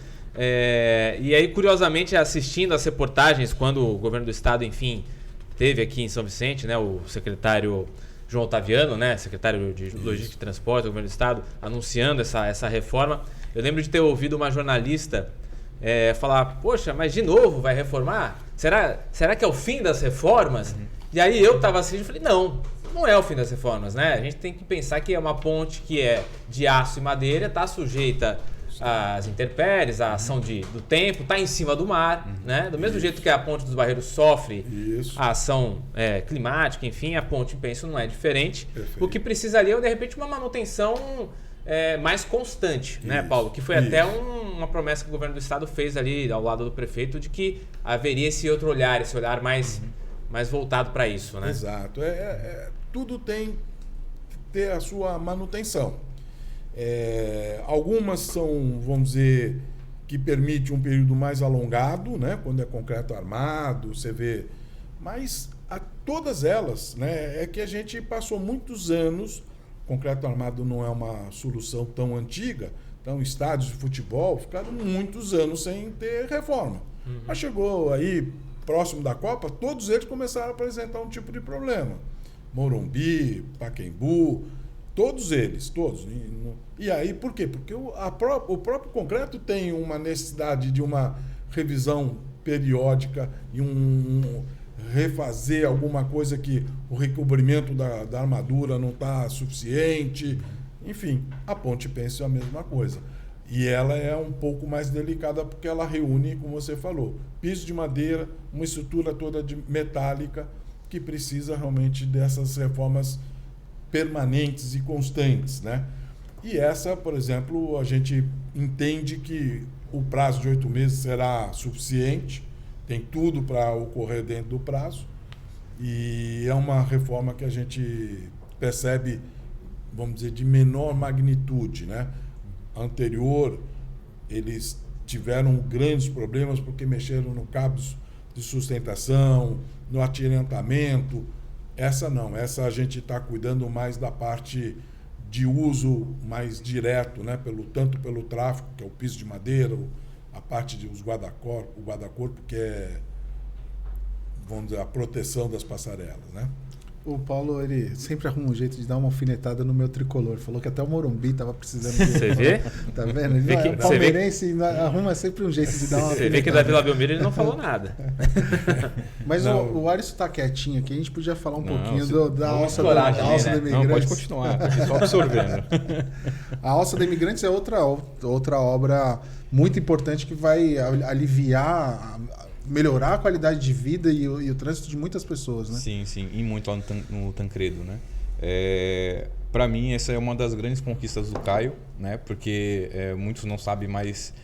e aí, curiosamente, assistindo as reportagens, quando o governo do estado, enfim, teve aqui em São Vicente, né, o secretário João Otaviano, né, secretário de Logística e Transporte do governo do estado, anunciando essa reforma, eu lembro de ter ouvido uma jornalista falar, poxa, mas de novo vai reformar? Será que é o fim das reformas? E aí eu estava assim, eu falei, não é o fim das reformas, né? A gente tem que pensar que é uma ponte que é de aço e madeira, está sujeita às intempéries, à ação do tempo, está em cima do mar, né? Do mesmo jeito que a ponte dos Barreiros sofre a ação climática, enfim, a ponte, penso, não é diferente. Perfeito. O que precisaria é, de repente, uma manutenção mais constante, né, Paulo? Que foi até uma promessa que o governo do estado fez ali ao lado do prefeito de que haveria esse outro olhar, esse olhar mais voltado para isso, né? Exato. Tudo tem que ter a sua manutenção. Algumas são, vamos dizer, que permite um período mais alongado, né? Quando é concreto armado, você vê. Mas todas elas, né? É que a gente passou muitos anos. Concreto armado não é uma solução tão antiga, então estádios de futebol ficaram muitos anos sem ter reforma. Mas chegou aí, próximo da Copa, todos eles começaram a apresentar um tipo de problema. Morumbi, Pacaembu, todos eles, todos. E aí, por quê? Porque o próprio concreto tem uma necessidade de uma revisão periódica e refazer alguma coisa que o recobrimento da armadura não está suficiente. Enfim, a ponte pensa a mesma coisa. E ela é um pouco mais delicada porque ela reúne, como você falou, piso de madeira, uma estrutura toda metálica que precisa realmente dessas reformas permanentes e constantes, né? E essa, por exemplo, a gente entende que o prazo de 8 meses será suficiente. Tem tudo para ocorrer dentro do prazo e é uma reforma que a gente percebe, vamos dizer, de menor magnitude, né? A anterior, eles tiveram grandes problemas porque mexeram no cabos de sustentação, no atirantamento. Essa não, essa a gente está cuidando mais da parte de uso mais direto, né? Tanto pelo tráfego, que é o piso de madeira, a parte dos o guarda-corpo, que é, vamos dizer, a proteção das passarelas, né? O Paulo, ele sempre arruma um jeito de dar uma alfinetada no meu tricolor. Falou que até o Morumbi estava precisando de... Você vê? Tá vendo? Ele é palmeirense e arruma sempre um jeito de dar uma Você vê que da Vila Belmiro ele não falou nada. Mas o Alisson tá quietinho aqui, a gente podia falar um pouquinho da alça do Imigrantes. Não, pode continuar, tô só absorvendo. A alça do Imigrantes é outra obra muito importante que vai aliviar, melhorar a qualidade de vida e o trânsito de muitas pessoas, né? Sim, e muito lá no Tancredo, né? para mim, essa é uma das grandes conquistas do Caio, né? Porque muitos não sabem, mas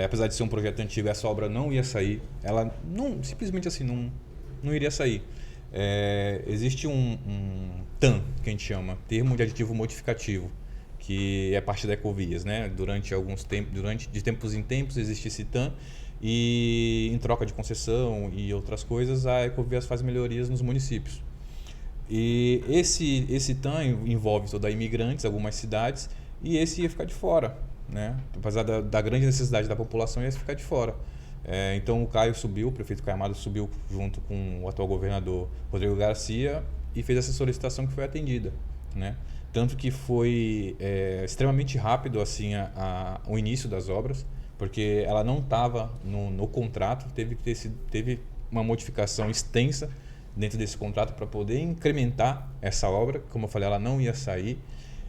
apesar de ser um projeto antigo, essa obra não ia sair. Ela não, simplesmente assim, não iria sair. Existe um TAM, que a gente chama, Termo de Aditivo Modificativo, que é parte da Ecovias, né? De tempos em tempos existe esse TAM e em troca de concessão e outras coisas, a Ecovias faz melhorias nos municípios. E esse TAM envolve toda imigrantes, algumas cidades, e esse ia ficar de fora, né? Apesar da grande necessidade da população, ia ficar de fora. Então o Caio subiu, o prefeito Caio Amado subiu junto com o atual governador Rodrigo Garcia e fez essa solicitação que foi atendida, né? Tanto que foi extremamente rápido assim, o início das obras, porque ela não estava no contrato, teve uma modificação extensa dentro desse contrato para poder incrementar essa obra. Como eu falei, ela não ia sair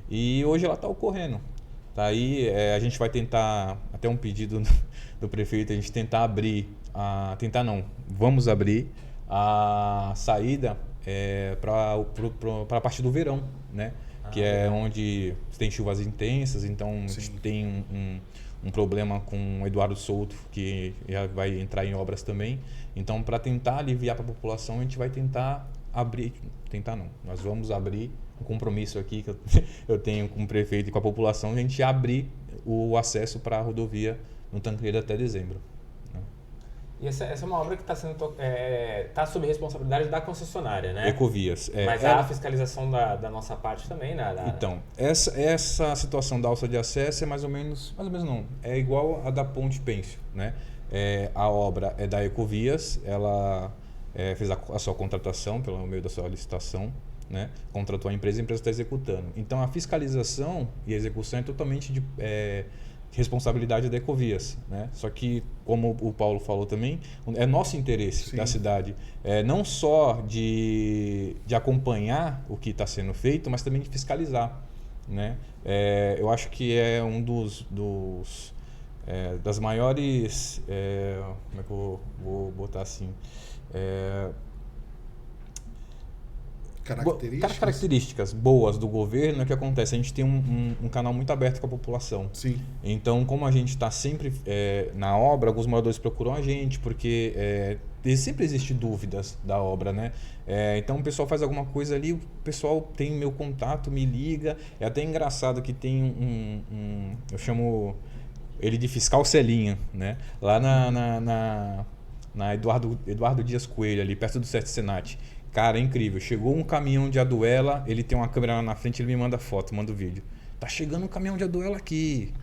e hoje ela está ocorrendo. Tá aí, a gente vai tentar, até um pedido do prefeito, a gente tentar abrir, vamos abrir a saída para a parte do verão, né? Que é onde tem chuvas intensas, então a gente tem um problema com o Eduardo Souto, que já vai entrar em obras também. Então, para tentar aliviar para a população, a gente vai tentar abrir, nós vamos abrir um compromisso aqui que eu tenho com o prefeito e com a população, a gente abrir o acesso para a rodovia no Tancredo até dezembro. E essa é uma obra que está sendo tá sob responsabilidade da concessionária, né? Ecovias. Mas há a fiscalização da nossa parte também, né? Então, essa situação da alça de acesso é mais ou menos não, é igual a da Ponte Pêncio, né? A obra é da Ecovias, ela fez a sua contratação pelo meio da sua licitação, né? Contratou a empresa está executando. Então, a fiscalização e a execução é totalmente de responsabilidade da Ecovias, né? Só que, como o Paulo falou também, é nosso interesse da cidade, não só de acompanhar o que está sendo feito, mas também de fiscalizar, né? Eu acho que é um das maiores, como é que eu vou botar assim, características boas do governo. É que acontece, a gente tem um canal muito aberto com a população. Sim. Então, como a gente está sempre na obra, alguns moradores procuram a gente, porque sempre existe dúvidas da obra, né? Então, o pessoal faz alguma coisa ali, o pessoal tem meu contato, me liga. É até engraçado que tem eu chamo ele de fiscal Celinha, né? Lá na Eduardo Dias Coelho, ali perto do Sete Senat. Cara, é incrível. Chegou um caminhão de Aduela, ele tem uma câmera lá na frente, ele me manda foto, manda o vídeo. Tá chegando um caminhão de Aduela aqui.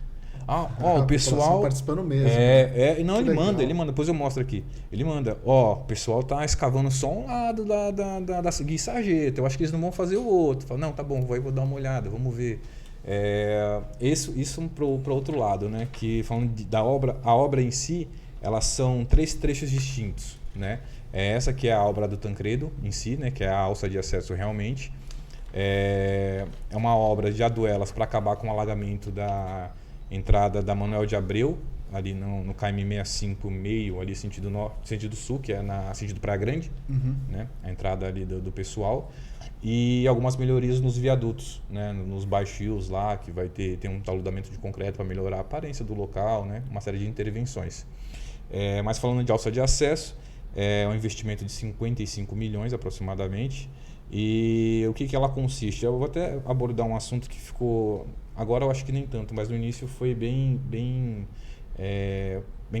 O pessoal participando mesmo. Não, ele manda, depois eu mostro aqui. Ele manda, o pessoal tá escavando só um lado da Gui Sargento. Eu acho que eles não vão fazer o outro. Fala, não, tá bom, vou dar uma olhada, vamos ver. Isso pro outro lado, né? Que falando da obra, a obra em si, elas são 3 trechos distintos, né? Essa que é a obra do Tancredo em si, né? Que é a alça de acesso realmente. É uma obra de Aduelas para acabar com o alagamento da entrada da Manuel de Abreu, ali no KM 65 meio, ali sentido sul, que é na sentido Praia Grande, né? A entrada ali do pessoal. E algumas melhorias nos viadutos, né? Nos baixios lá, que vai ter um taludamento de concreto para melhorar a aparência do local, né? Uma série de intervenções. Mas falando de alça de acesso, é um investimento de 55 milhões aproximadamente. E o que ela consiste? Eu vou até abordar um assunto que ficou... Agora eu acho que nem tanto, mas no início foi bem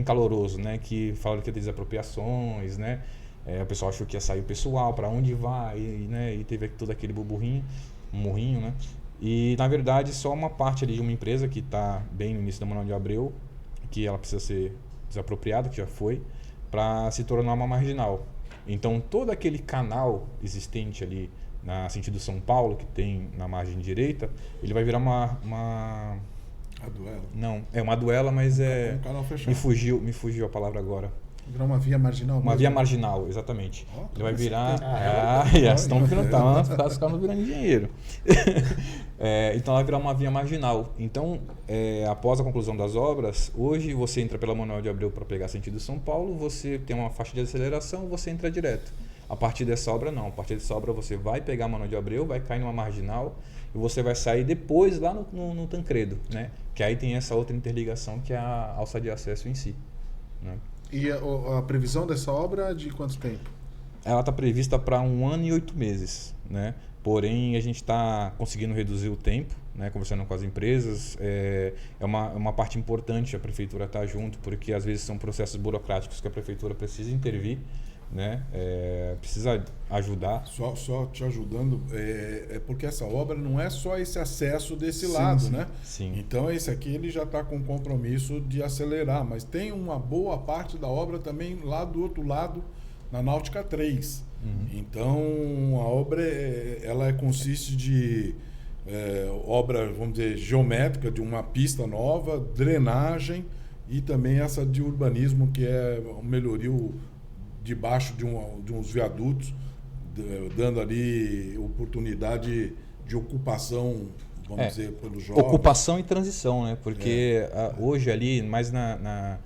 caloroso, né? Que falaram que ia ter desapropriações, né? O pessoal achou que ia sair o pessoal, para onde vai, né? E teve todo aquele burburinho, murrinho, né? E na verdade só uma parte ali de uma empresa que está bem no início da Manuel de Abreu, que ela precisa ser desapropriada, que já foi, para se tornar uma marginal. Então todo aquele canal existente ali na sentido São Paulo, que tem na margem direita, ele vai virar uma Aduela? Não, é uma Aduela, mas Um canal fechado. Me fugiu a palavra agora. Virar uma via marginal? Uma via marginal, exatamente. Ele vai virar... estão virando dinheiro. Então, ela vai virar uma via marginal. Então, após a conclusão das obras, hoje você entra pela Manuel de Abreu para pegar sentido São Paulo, você tem uma faixa de aceleração, você entra direto. A partir dessa obra, não. A partir dessa obra, você vai pegar a Manuel de Abreu, vai cair numa marginal e você vai sair depois lá no Tancredo, né? Que aí tem essa outra interligação que é a alça de acesso em si, né? E a previsão dessa obra é de quanto tempo? Ela está prevista para 1 ano e 8 meses, né? Porém, a gente está conseguindo reduzir o tempo, né? Conversando com as empresas. É uma parte importante a prefeitura estar junto, porque às vezes são processos burocráticos que a prefeitura precisa intervir, né? Precisa ajudar. Só te ajudando, porque essa obra não é só esse acesso desse lado, né? Sim. Então esse aqui ele já está com o compromisso de acelerar, mas tem uma boa parte da obra também lá do outro lado, na Náutica 3. Então a obra ela consiste de obra, vamos dizer, geométrica, de uma pista nova, drenagem e também essa de urbanismo, que é um melhorio debaixo de uns viadutos, dando ali oportunidade de ocupação, vamos dizer, pelos jovens. Ocupação e transição, né? Porque hoje ali, mais na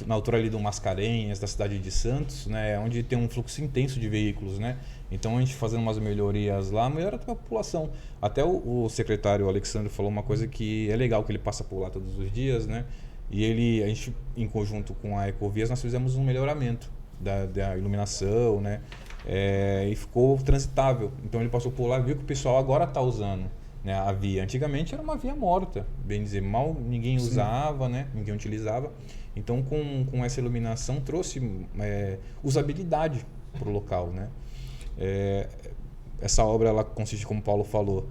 altura ali do Mascarenhas, da cidade de Santos, né? Onde tem um fluxo intenso de veículos, né? Então a gente fazendo umas melhorias lá, melhora a população. Até o secretário Alexandre falou uma coisa que é legal, que ele passa por lá todos os dias, né? E a gente, em conjunto com a Ecovias, nós fizemos um melhoramento da iluminação, né? E ficou transitável. Então ele passou por lá e viu que o pessoal agora está usando, né, a via. Antigamente era uma via morta, bem dizer, mal ninguém usava, né? Ninguém utilizava. Então com essa iluminação trouxe usabilidade para o local, né? Essa obra ela consiste, como o Paulo falou,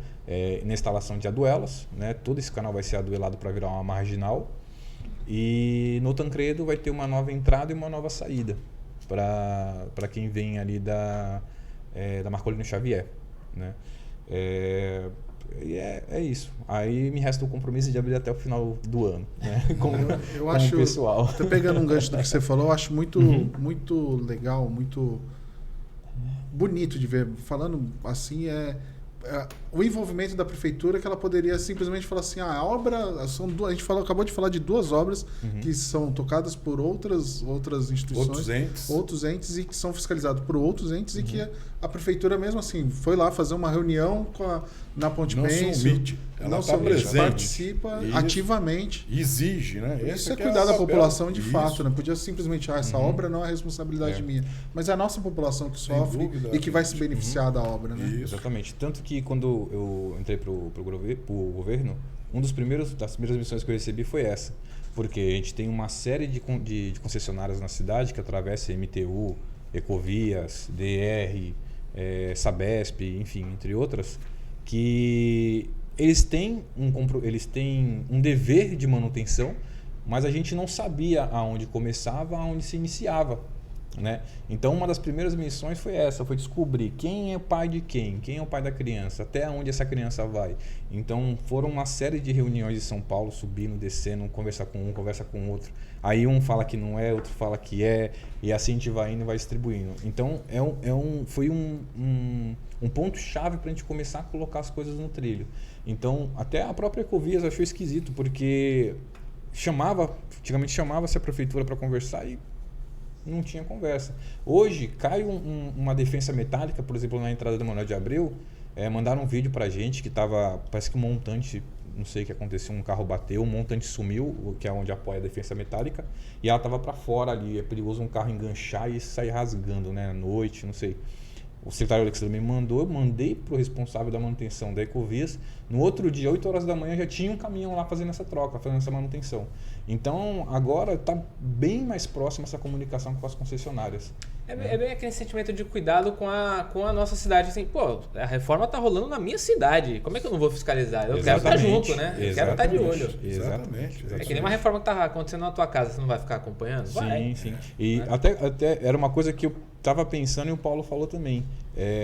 na instalação de aduelas, né? Todo esse canal vai ser aduelado para virar uma marginal, e no Tancredo vai ter uma nova entrada e uma nova saída para quem vem ali da Marcolino Xavier, né? E é isso. Aí me resta o compromisso de abrir até o final do ano, né? Eu acho, o pessoal. Até pegando um gancho do que você falou, eu acho muito, muito legal, muito bonito de ver. Falando assim, o envolvimento da prefeitura, que ela poderia simplesmente falar assim, a obra, a gente acabou de falar de 2 obras que são tocadas por outras instituições, outros entes e que são fiscalizados por outros entes, e que a prefeitura mesmo assim foi lá fazer uma reunião na Ponte Pêncil, ela está presente, participa ativamente, exige, né? Isso é cuidar da população de fato, né? Podia simplesmente, essa obra não é responsabilidade minha, mas é a nossa população que sofre e que vai se beneficiar da obra, né? Exatamente. Tanto que quando eu entrei para o governo, das primeiras missões que eu recebi foi essa, porque a gente tem uma série de concessionárias na cidade que atravessa MTU, Ecovias, DR, Sabesp, enfim, entre outras, que eles têm um dever de manutenção, mas a gente não sabia aonde começava, aonde se iniciava, né? Então uma das primeiras missões foi essa, foi descobrir quem é o pai de quem é o pai da criança, até onde essa criança vai. Então foram uma série de reuniões em São Paulo, subindo, descendo, conversar com um, conversa com outro. Aí um fala que não é, outro fala que é, e assim a gente vai indo e vai distribuindo. Então foi um ponto-chave para a gente começar a colocar as coisas no trilho. Então até a própria Ecovias achou esquisito, porque antigamente chamava-se a prefeitura para conversar e não tinha conversa. Hoje cai uma defensa metálica, por exemplo, na entrada do Manuel de Abreu, mandaram um vídeo pra gente que parece que um montante, não sei o que aconteceu, um carro bateu, um montante sumiu, que é onde apoia a defensa metálica, e ela tava para fora ali. É perigoso um carro enganchar e sair rasgando, né, à noite, não sei. O secretário Alexandre me mandou, eu mandei pro responsável da manutenção da Ecovias. No outro dia, 8 horas da manhã, já tinha um caminhão lá fazendo essa troca, fazendo essa manutenção. Então, agora está bem mais próxima essa comunicação com as concessionárias. É bem aquele sentimento de cuidado com a nossa cidade. Assim, pô, a reforma está rolando na minha cidade. Como é que eu não vou fiscalizar? Eu quero estar junto, né? Eu quero estar de olho. Exatamente. É que nem uma reforma que está acontecendo na tua casa, você não vai ficar acompanhando? Vai. Sim. E até era uma coisa que eu estava pensando e o Paulo falou também.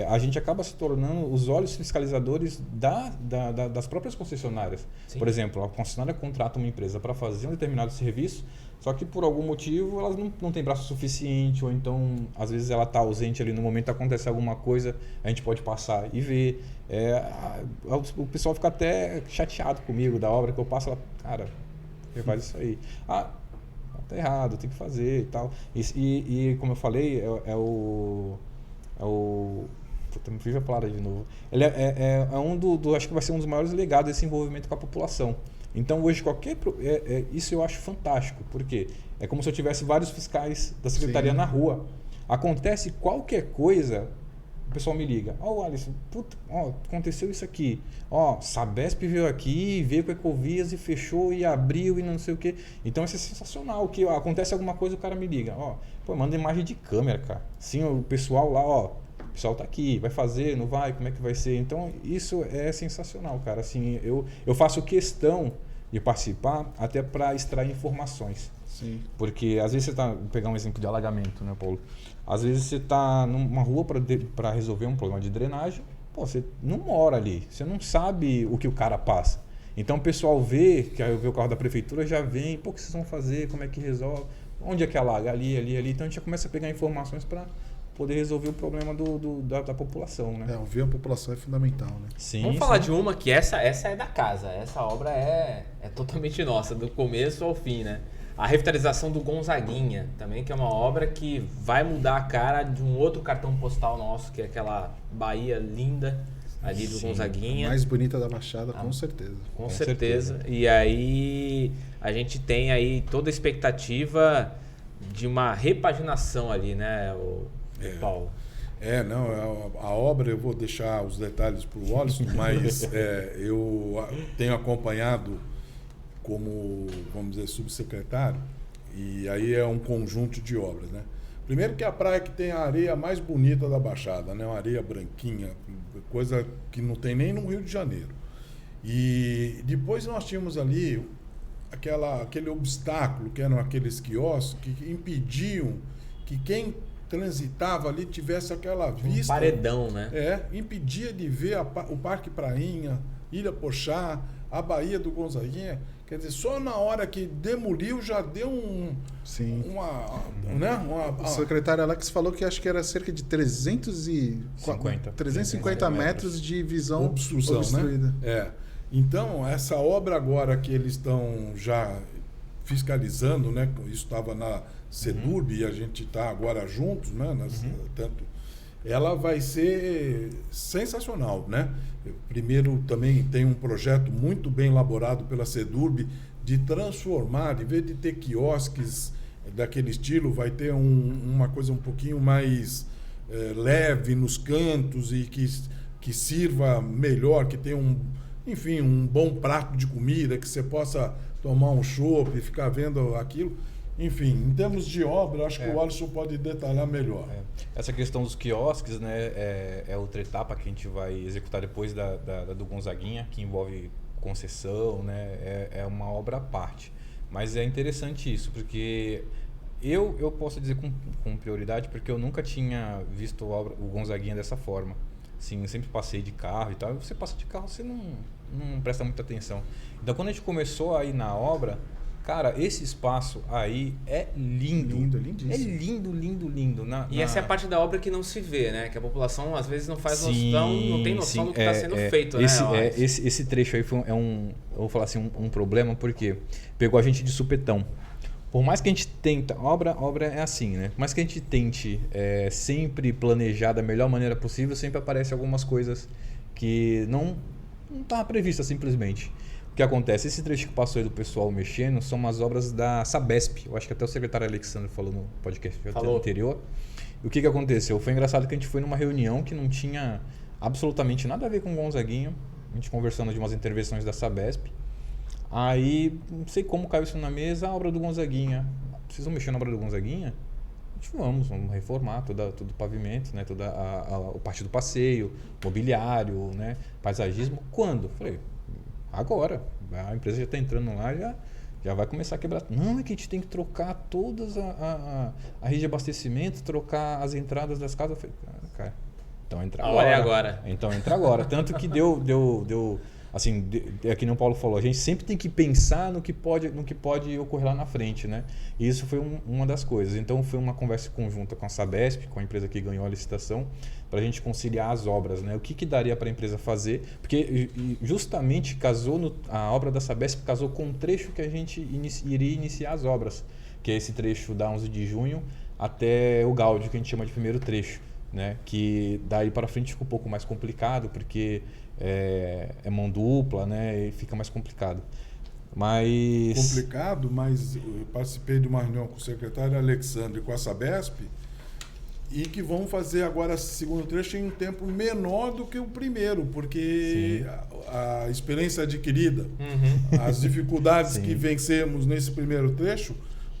A gente acaba se tornando os olhos fiscalizadores das próprias concessionárias. Sim. Por exemplo, a concessionária contrata uma empresa para fazer um determinado serviço, só que por algum motivo elas não têm braço suficiente, ou então às vezes ela está ausente ali no momento, acontece alguma coisa, a gente pode passar e ver. O pessoal fica até chateado comigo da obra que eu passo, cara, faz isso aí. Tá errado, tem que fazer e tal. E como eu falei, Puta, me fugiu a palavra de novo. Ele é acho que vai ser um dos maiores legados desse envolvimento com a população. Então hoje isso eu acho fantástico, porque é como se eu tivesse vários fiscais da secretaria na rua. Acontece qualquer coisa, o pessoal me liga. Alisson, puta, aconteceu isso aqui. Sabesp veio aqui, veio com a Ecovias e fechou e abriu e não sei o quê. Então isso é sensacional, que acontece alguma coisa, o cara me liga. Manda imagem de câmera, cara. Sim, o pessoal lá, o pessoal tá aqui, vai fazer, não vai, como é que vai ser? Então isso é sensacional, cara. Assim, eu faço questão de participar até para extrair informações. Sim. Porque às vezes vou pegar um exemplo de alagamento, né, Paulo? Às vezes você está numa rua para resolver um problema de drenagem, você não mora ali, você não sabe o que o cara passa. Então o pessoal vê o carro da prefeitura, já vem, o que vocês vão fazer, como é que resolve, onde é que alaga, ali. Então a gente já começa a pegar informações para poder resolver o problema da população, né? Ouvir a população é fundamental, né? Sim, vamos falar de uma que essa é da casa, essa obra é totalmente nossa, do começo ao fim, né? A revitalização do Gonzaguinha, também, que é uma obra que vai mudar a cara de um outro cartão postal nosso, que é aquela Bahia linda ali do Gonzaguinha. A mais bonita da Baixada, com certeza. Com certeza. E aí a gente tem aí toda a expectativa de uma repaginação ali, né, Paulo? A obra, eu vou deixar os detalhes para o Alisson, mas eu tenho acompanhado como, vamos dizer, subsecretário, e aí é um conjunto de obras, né? Primeiro que a praia que tem a areia mais bonita da Baixada, né? Uma areia branquinha, coisa que não tem nem no Rio de Janeiro. E depois nós tínhamos ali aquele obstáculo, que eram aqueles quiosques que impediam que quem transitava ali tivesse aquela vista. Um paredão, né? Impedia de ver o Parque Prainha, Ilha Pochá, a Baía do Gonzaguinha. Quer dizer, só na hora que demoliu já deu O secretário Alex falou que acho que era cerca de 350 metros de visão obstruída. Né? Então, essa obra agora que eles estão já fiscalizando, né? Isso estava na CEDURB e a gente está agora juntos, né? Ela vai ser sensacional, né? Primeiro, também tem um projeto muito bem elaborado pela CEDURB de transformar, em vez de ter quiosques daquele estilo, vai ter uma coisa um pouquinho mais leve nos cantos e que sirva melhor, que tenha um bom prato de comida, que você possa tomar um chopp e ficar vendo aquilo. Enfim, em termos de obra, acho que o Alisson pode detalhar melhor. Essa questão dos quiosques, né, é outra etapa que a gente vai executar depois do Gonzaguinha, que envolve concessão, né, é uma obra à parte. Mas é interessante isso, porque eu posso dizer com prioridade, porque eu nunca tinha visto o Gonzaguinha dessa forma. Assim, eu sempre passei de carro e tal. Você passa de carro, você não presta muita atenção. Então, quando a gente começou a ir na obra, cara, esse espaço aí é lindo. Lindo, lindíssimo. É lindo. E essa é a parte da obra que não se vê, né? Que a população às vezes não faz noção, não tem noção do que está sendo feito, né? Esse trecho aí eu vou falar assim, um problema, porque pegou a gente de supetão. Por mais que a gente tente, obra é assim, né? Por mais que a gente tente sempre planejar da melhor maneira possível, sempre aparecem algumas coisas que não estavam previstas simplesmente. O que acontece? Esse trecho que passou aí do pessoal mexendo são umas obras da Sabesp. Eu acho que até o secretário Alexandre falou no podcast anterior. E o que aconteceu? Foi engraçado que a gente foi numa reunião que não tinha absolutamente nada a ver com o Gonzaguinha. A gente conversando de umas intervenções da Sabesp. Aí, não sei como caiu isso na mesa, a obra do Gonzaguinha. Vocês vão mexer na obra do Gonzaguinha? A gente vamos reformar todo o pavimento, né? Toda a parte do passeio, mobiliário, né? Paisagismo. Quando? Falei, agora. A empresa já está entrando lá, já vai começar a quebrar. Não, é que a gente tem que trocar todas a rede de abastecimento, trocar as entradas das casas. Eu falei, cara, então entra agora. É agora. Então entra agora. Tanto que deu assim, é que nem o Paulo falou, a gente sempre tem que pensar no que pode ocorrer lá na frente, né? E isso foi uma das coisas. Então foi uma conversa conjunta com a Sabesp, com a empresa que ganhou a licitação, para a gente conciliar as obras, né? O que daria para a empresa fazer? Porque justamente a obra da Sabesp casou com um trecho que a gente iria iniciar as obras, que é esse trecho da 11 de junho até o Gáudio, que a gente chama de primeiro trecho. né? Que daí para frente fica um pouco mais complicado, porque é mão dupla, né? E fica mais complicado. Mas... Complicado, mas eu participei de uma reunião com o secretário Alexandre e com a Sabesp, e que vão fazer agora esse segundo trecho em um tempo menor do que o primeiro, porque a experiência adquirida, as dificuldades que vencemos nesse primeiro trecho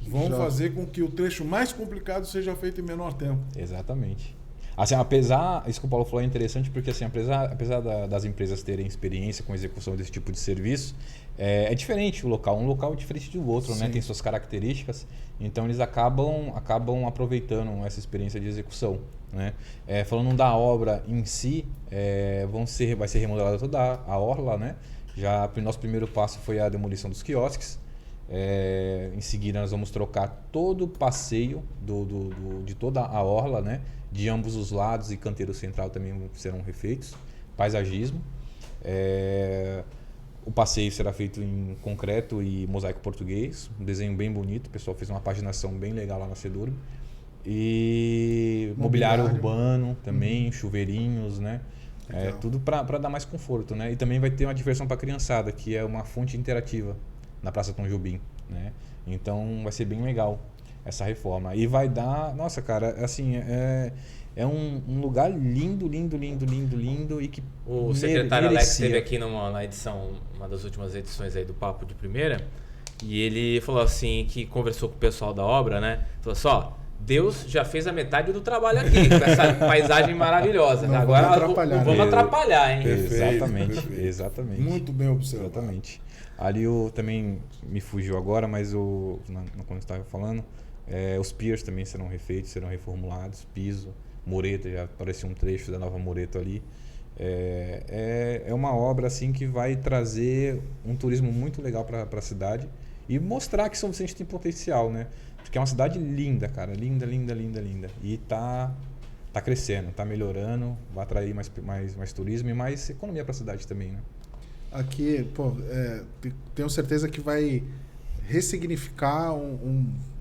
vão fazer com que o trecho mais complicado seja feito em menor tempo. Exatamente. Assim, isso que o Paulo falou é interessante, porque assim, apesar das empresas terem experiência com a execução desse tipo de serviço, é diferente o local. Um local é diferente do outro, né? Tem suas características. Então eles acabam aproveitando essa experiência de execução, né? Falando da obra em si, vai ser remodelada toda a orla, né? Já o nosso primeiro passo foi a demolição dos quiosques. Em seguida nós vamos trocar todo o passeio de toda a orla, né? De ambos os lados, e canteiro central também serão refeitos. Paisagismo. O passeio será feito em concreto e mosaico português, um desenho bem bonito, o pessoal fez uma paginação bem legal lá na Cedurbe. E mobiliário urbano também, chuveirinhos, né? Tudo para dar mais conforto, né? E também vai ter uma diversão para a criançada, que é uma fonte interativa na Praça Tom Jobim, né? Então vai ser bem legal essa reforma. E vai dar... Nossa, cara, assim, é um lugar lindo, lindo, lindo, lindo, lindo, e que o secretário Alex esteve aqui na edição, uma das últimas edições aí do Papo de Primeira, e ele falou assim, que conversou com o pessoal da obra, né? Falou assim, ó, Deus já fez a metade do trabalho aqui, com essa paisagem maravilhosa. Não agora não vamos atrapalhar, hein? Exatamente, exatamente. Muito bem observado. Exatamente. Ali também me fugiu agora, mas quando eu estava falando, os piers também serão refeitos, serão reformulados, piso, mureta, já apareceu um trecho da nova mureta ali. É uma obra assim que vai trazer um turismo muito legal para a cidade e mostrar que São Vicente tem potencial, né? Porque é uma cidade linda, cara, linda, linda, linda, linda. E tá crescendo, tá melhorando, vai atrair mais turismo e mais economia para a cidade também, né? Aqui, tenho certeza que vai ressignificar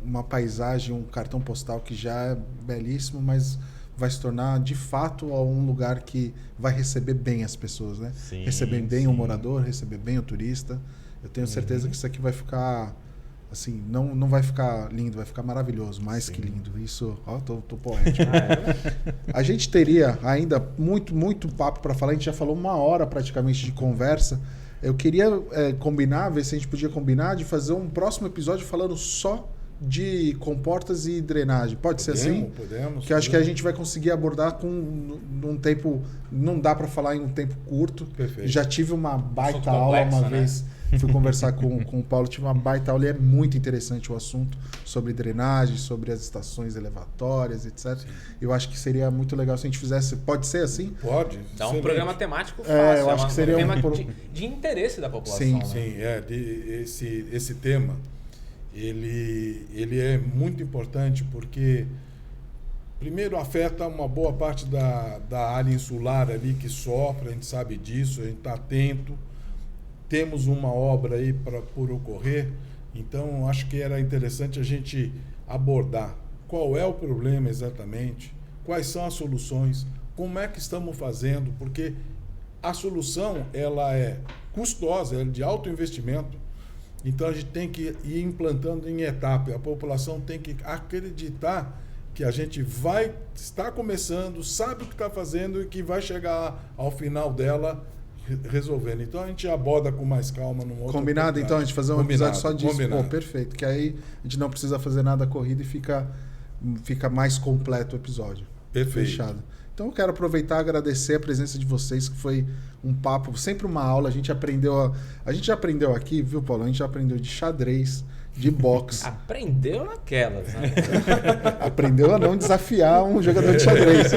uma paisagem, um cartão postal que já é belíssimo, mas vai se tornar de fato um lugar que vai receber bem as pessoas, né? Sim, receber bem o morador, receber bem o turista. Eu tenho certeza que isso aqui vai ficar assim, não vai ficar lindo, vai ficar maravilhoso, mais que lindo. Isso, tô poético. A gente teria ainda muito papo para falar, a gente já falou 1 hora praticamente de conversa. Eu queria ver se a gente podia combinar de fazer um próximo episódio falando só de comportas e drenagem. Pode ser assim? Podemos. Que eu acho que a gente vai conseguir abordar num tempo... Não dá para falar em um tempo curto. Perfeito. Já tive uma baita aula complexo, uma né? vez. Fui conversar com o Paulo, tive uma baita aula e é muito interessante o assunto sobre drenagem, sobre as estações elevatórias, etc. Sim. Eu acho que seria muito legal se a gente fizesse... Pode ser assim? Pode. Dá um programa temático fácil. Eu acho que seria um tema de interesse da população. Sim, né? esse tema... Ele é muito importante porque, primeiro, afeta uma boa parte da área insular ali que sofre, a gente sabe disso, a gente está atento. Temos uma obra aí por ocorrer, então acho que era interessante a gente abordar qual é o problema exatamente, quais são as soluções, como é que estamos fazendo, porque a solução ela é custosa, ela é de alto investimento. Então a gente tem que ir implantando em etapa. A população tem que acreditar que a gente está começando, sabe o que está fazendo e que vai chegar ao final dela resolvendo. Então a gente aborda com mais calma num outro. Combinado, então, a gente fazer um episódio só disso. Combinado. Pô, perfeito. Que aí a gente não precisa fazer nada corrido e fica mais completo o episódio. Perfeito. Fechado. Então eu quero aproveitar e agradecer a presença de vocês, que foi um papo, sempre uma aula. A gente já aprendeu aqui, viu, Paulo? A gente já aprendeu de xadrez, de boxe. Aprendeu naquelas, né? Aprendeu a não desafiar um jogador de xadrez.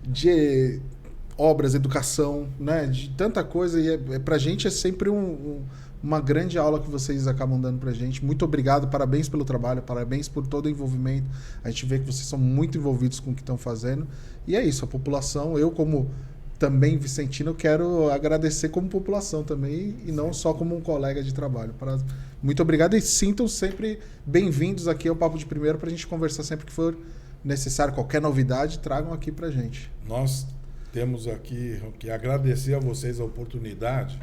De obras, educação, né? De tanta coisa. E pra gente é sempre uma grande aula que vocês acabam dando pra gente. Muito obrigado, parabéns pelo trabalho, parabéns por todo o envolvimento. A gente vê que vocês são muito envolvidos com o que estão fazendo. E é isso, a população, eu como também vicentino, quero agradecer como população também e não só como um colega de trabalho. Muito obrigado e sintam sempre bem-vindos aqui ao Papo de Primeira pra gente conversar sempre que for necessário, qualquer novidade, tragam aqui pra gente. Nós temos aqui que agradecer a vocês a oportunidade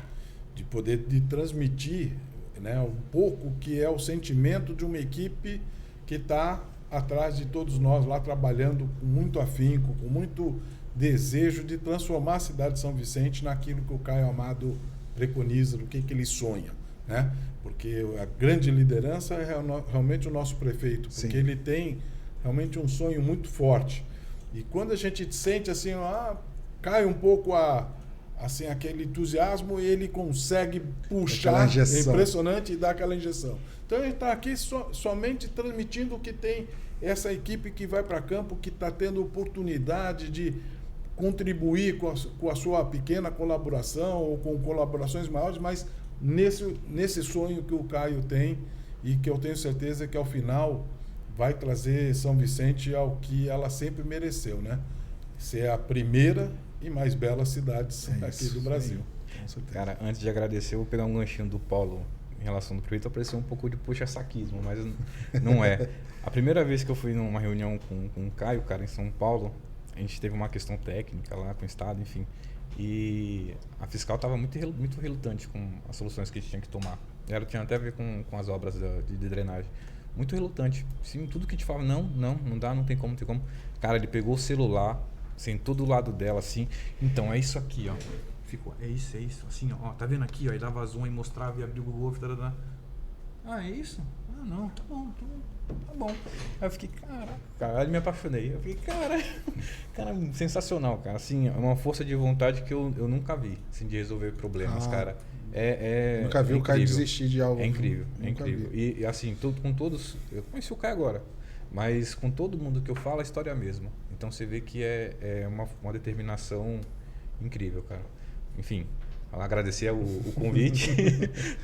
de poder transmitir, né, um pouco o que é o sentimento de uma equipe que está atrás de todos nós lá trabalhando com muito afinco, com muito desejo de transformar a cidade de São Vicente naquilo que o Caio Amado preconiza, do que ele sonha, né? Porque a grande liderança é realmente o nosso prefeito, porque Sim. ele tem realmente um sonho muito forte. E quando a gente sente assim, cai um pouco assim, aquele entusiasmo, ele consegue puxar, é impressionante, e dar aquela injeção. Então a gente está aqui somente transmitindo o que tem essa equipe que vai para campo, que está tendo oportunidade de contribuir com a sua pequena colaboração ou com colaborações maiores, mas nesse sonho que o Caio tem e que eu tenho certeza que ao final vai trazer São Vicente ao que ela sempre mereceu, né? Ser a primeira e mais bela cidade aqui do Brasil. Cara, antes de agradecer, eu vou pegar um ganchinho do Paulo em relação do projeto, parecia um pouco de puxa-saquismo, mas não é. A primeira vez que eu fui numa reunião com o Caio, cara, em São Paulo, a gente teve uma questão técnica lá com o Estado, enfim, e a fiscal estava muito relutante com as soluções que a gente tinha que tomar. Ela tinha até a ver com as obras de drenagem. Muito relutante. Sim, tudo que a gente falava, não dá, não tem como. Cara, ele pegou o celular, sentou do lado dela, assim, então é isso aqui, ó. Ficou, é isso, assim, ó, tá vendo aqui, ó, e dava zoom e mostrava e abria o Google, é isso? Não, tá bom. Aí eu fiquei, caraca, me apaixonei. Eu fiquei, cara, sensacional, cara, assim, é uma força de vontade que eu nunca vi, assim, de resolver problemas, cara. Nunca vi o Caio desistir de algo. É incrível. E assim, com todos, eu conheci o Caio agora, mas com todo mundo que eu falo, a história é a mesma. Então você vê que é uma determinação incrível, cara. Enfim, agradecer o convite.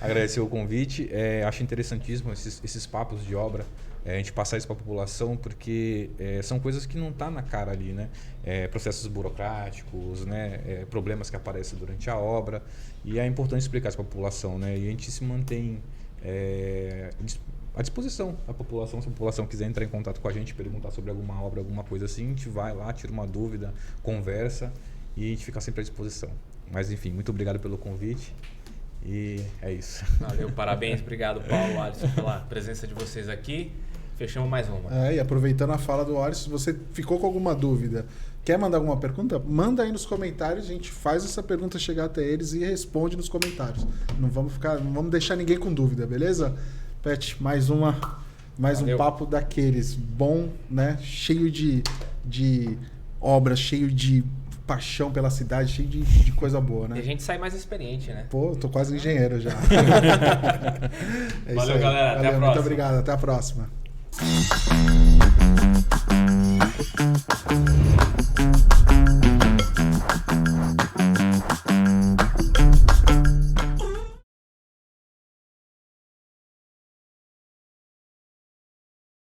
Agradecer o convite. Acho interessantíssimo esses papos de obra. A gente passar isso para a população, porque são coisas que não tá na cara ali, né? Processos burocráticos, né? Problemas que aparecem durante a obra. E é importante explicar isso para a população, né? E a gente se mantém à disposição da população. Se a população quiser entrar em contato com a gente, perguntar sobre alguma obra, alguma coisa assim, a gente vai lá, tira uma dúvida, conversa e a gente fica sempre à disposição. Mas enfim, muito obrigado pelo convite e é isso. Valeu, parabéns, obrigado Paulo, Alisson, pela presença de vocês aqui. Fechamos mais uma. E aproveitando a fala do Alisson, se você ficou com alguma dúvida, quer mandar alguma pergunta? Manda aí nos comentários, a gente faz essa pergunta chegar até eles e responde nos comentários. Não vamos deixar ninguém com dúvida, beleza? Pet, mais um papo daqueles bom, né? Cheio de obras, cheio de paixão pela cidade, cheio de coisa boa, né? E a gente sai mais experiente, né? Pô, tô quase engenheiro já. Valeu, galera. Até a próxima. Muito obrigado. Até a próxima.